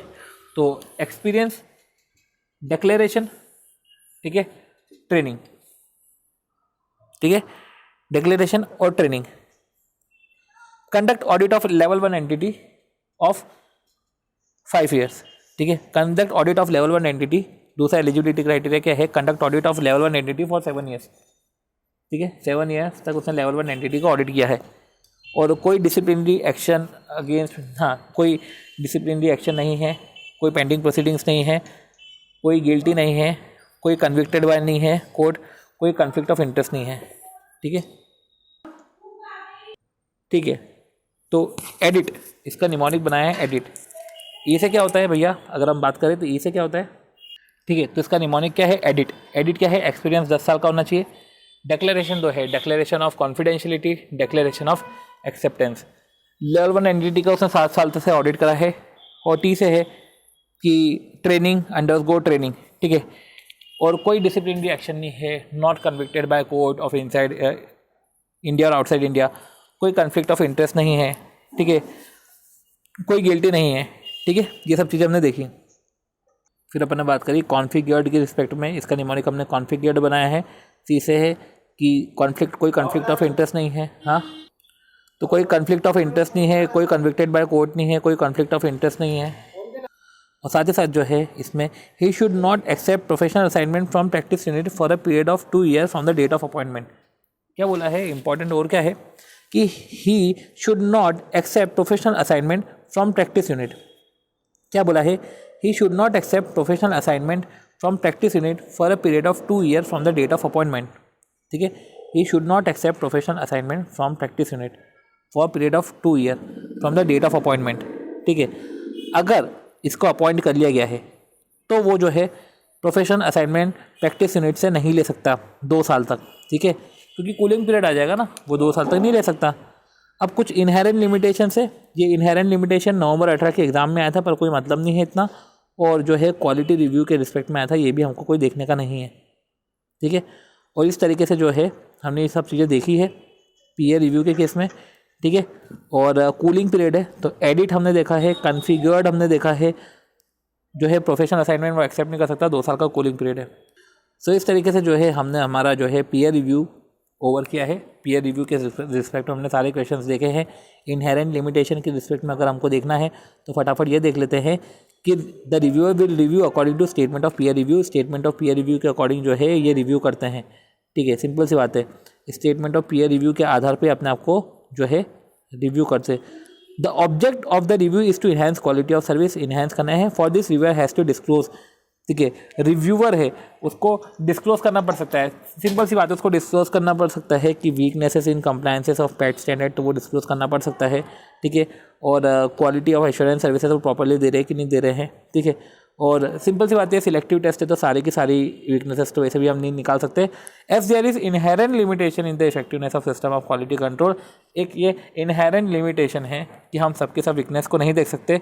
तो एक्सपीरियंस, डिक्लेरेशन, ठीक है, ट्रेनिंग, ठीक है, डिक्लेरेशन और training. Conduct audit of level 1 entity of 5 years, ठीक है, conduct audit of level 1 entity. दूसरा एलिजिबिलिटी क्राइटेरिया क्या है, conduct audit of level 1 entity for 7 years, ठीक है, 7 ईयर्स तक उसने लेवल 1 एंटिटी को ऑडिट किया है। और कोई डिसिप्लिनरी एक्शन अगेंस्ट, हाँ, कोई डिसिप्लिनरी एक्शन नहीं है, कोई पेंडिंग प्रोसीडिंग्स नहीं है, कोई गिल्टी नहीं है, कोई कन्विक्टेड बाय नहीं है कोर्ट, कोई कन्फ्लिक्ट ऑफ इंटरेस्ट नहीं है, ठीक है, ठीक है। तो एडिट, इसका निमोनिक बनाया है एडिट। ई से क्या होता है भैया, अगर हम बात करें तो ई से क्या होता है, ठीक है, तो इसका निमोनिक क्या है, एडिट। एडिट क्या है, एक्सपीरियंस 10 साल का होना चाहिए। डिक्लेरेशन 2 है, declaration of confidentiality, declaration of acceptance. Level 1 entity का उसने 7 साल तक से ऑडिट करा है। और टी से है कि ट्रेनिंग, अंडरगो ट्रेनिंग, ठीक है। और कोई डिसिप्लिनरी एक्शन नहीं है, not convicted by court of inside India और आउटसाइड इंडिया, कोई कन्फ्लिक्ट ऑफ इंटरेस्ट नहीं है, ठीक है, कोई गिल्टी नहीं है, ठीक है। ये सब चीज़ें हमने देखी। फिर अपन ने बात करी कॉन्फिगर्ड के रिस्पेक्ट में, इसका निमोनिक हमने कॉन्फिगर्ड बनाया है। सी से है कि कोई कन्फ्लिक्ट ऑफ इंटरेस्ट नहीं है, हाँ, तो कोई कन्फ्लिक्ट ऑफ इंटरेस्ट नहीं है, कोई कन्विक्टेड बाय कोर्ट नहीं है, कोई कन्फ्लिक्ट ऑफ इंटरेस्ट नहीं है। और साथ ही साथ जो है इसमें he should not accept professional assignment from practice unit for a period of 2 year from the date of appointment. क्या बोला है इंपॉर्टेंट और क्या है कि he should not accept professional assignment from practice unit. क्या बोला है, he should not accept professional assignment from practice unit for a period of 2 year from the date of appointment, ठीक है। He should not accept professional assignment from practice unit for period of 2 year from the date of appointment, ठीक है। अगर इसको appoint कर लिया गया है तो वो जो है प्रोफेशनल असाइनमेंट प्रैक्टिस यूनिट से नहीं ले सकता 2 साल तक, ठीक है, क्योंकि कूलिंग पीरियड आ जाएगा ना, वो 2 साल तक नहीं ले सकता। अब कुछ इनहेरेंट लिमिटेशन है, ये इनहेरेंट लिमिटेशन नवंबर 18 के एग्ज़ाम में आया था, पर कोई मतलब नहीं है इतना, और जो है क्वालिटी रिव्यू के रिस्पेक्ट में आया था, ये भी हमको कोई देखने का नहीं है, ठीक है। और इस तरीके से जो है हमने ये सब चीज़ें देखी है पीयर रिव्यू के केस में, ठीक है। और कूलिंग पीरियड है तो एडिट हमने देखा है, कन्फिगर्ड हमने देखा है, जो है प्रोफेशनल असाइनमेंट वो एक्सेप्ट नहीं कर सकता, 2 साल का कूलिंग पीरियड है। सो इस तरीके से जो है हमने हमारा जो है पीयर रिव्यू ओवर किया है। पीयर रिव्यू के रिस्पेक्ट में हमने सारे क्वेश्चंस देखे हैं। इनहेरेंट लिमिटेशन के रिस्पेक्ट में अगर हमको देखना है तो फटाफट ये देख लेते हैं कि the reviewer will review according to statement of peer review. Statement of peer review के अकॉर्डिंग जो है ये रिव्यू करते हैं, ठीक है, सिंपल सी बात है। स्टेटमेंट ऑफ पीयर रिव्यू के आधार पर अपने आप को जो है रिव्यू करते। The object of the review is to enhance quality of service, enhance करना है। For this reviewer has to disclose, ठीक है, रिव्यूअर है उसको डिस्क्लोज करना पड़ सकता है, सिंपल सी बात है, उसको डिस्क्लोज करना पड़ सकता है कि weaknesses in compliances of PAT standard, तो वो डिस्क्लोज करना पड़ सकता है, ठीक है। और क्वालिटी ऑफ एश्योरेंस सर्विसेज वो प्रॉपर्ली दे रहे हैं कि नहीं दे रहे हैं, ठीक है। और सिंपल सी बात है, सिलेक्टिव टेस्ट है तो सारी की सारी वीकनेसेस तो वैसे भी हम नहीं निकाल सकते। If there is inherent limitation in the effectiveness of system of quality control, एक ये इनहेरेंट लिमिटेशन है कि हम सबके सब वीकनेस को नहीं देख सकते।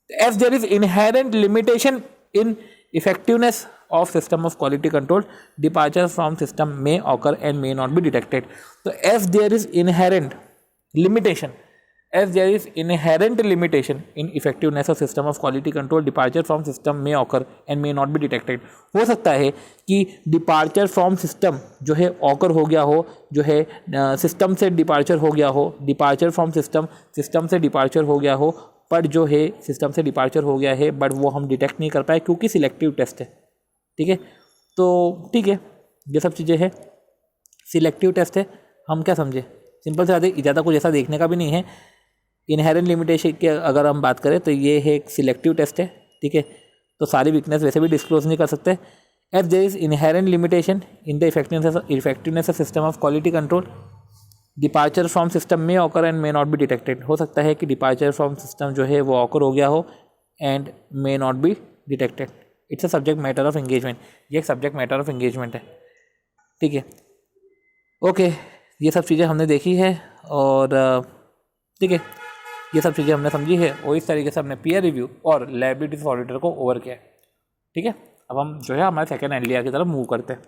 If there is inherent limitation in effectiveness of system of quality control, departures from system may occur and may not be detected. So as there is inherent limitation, as there is inherent limitation in effectiveness of system of quality control, departure from system may occur and may not be detected. हो सकता है कि departure from system जो है occur हो गया हो, जो है system से departure हो गया हो, departure from system, system से departure हो गया हो, पर जो है सिस्टम से डिपार्चर हो गया है, बट वो हम डिटेक्ट नहीं कर पाए क्योंकि सिलेक्टिव टेस्ट है, ठीक है। तो ठीक है, ये सब चीज़ें हैं, सिलेक्टिव टेस्ट है, हम क्या समझे, सिंपल से ज़्यादा कुछ ऐसा देखने का भी नहीं है। इनहेरेंट लिमिटेशन की अगर हम बात करें तो ये है एक सिलेक्टिव टेस्ट है, ठीक है, तो सारी वीकनेस वैसे भी डिस्क्लोज नहीं कर सकते। If there is inherent limitation in the effectiveness of system of quality control, departure from system में occur and may not be detected. हो सकता है कि डिपार्चर फ्रॉम सिस्टम जो है वो ऑकर हो गया हो and may not be detected. It's a subject matter of engagement, ये एक सब्जेक्ट मैटर ऑफ एंगेजमेंट है, ठीक है। ओके, ये सब चीज़ें हमने देखी है और ठीक है, ये सब चीज़ें हमने समझी है और इस तरीके से हमने पीयर रिव्यू और लायबिलिटीज ऑडिटर को ओवर किया है, ठीक है। अब हम जो है हमारे सेकेंड एनडीआर की तरफ मूव करते हैं।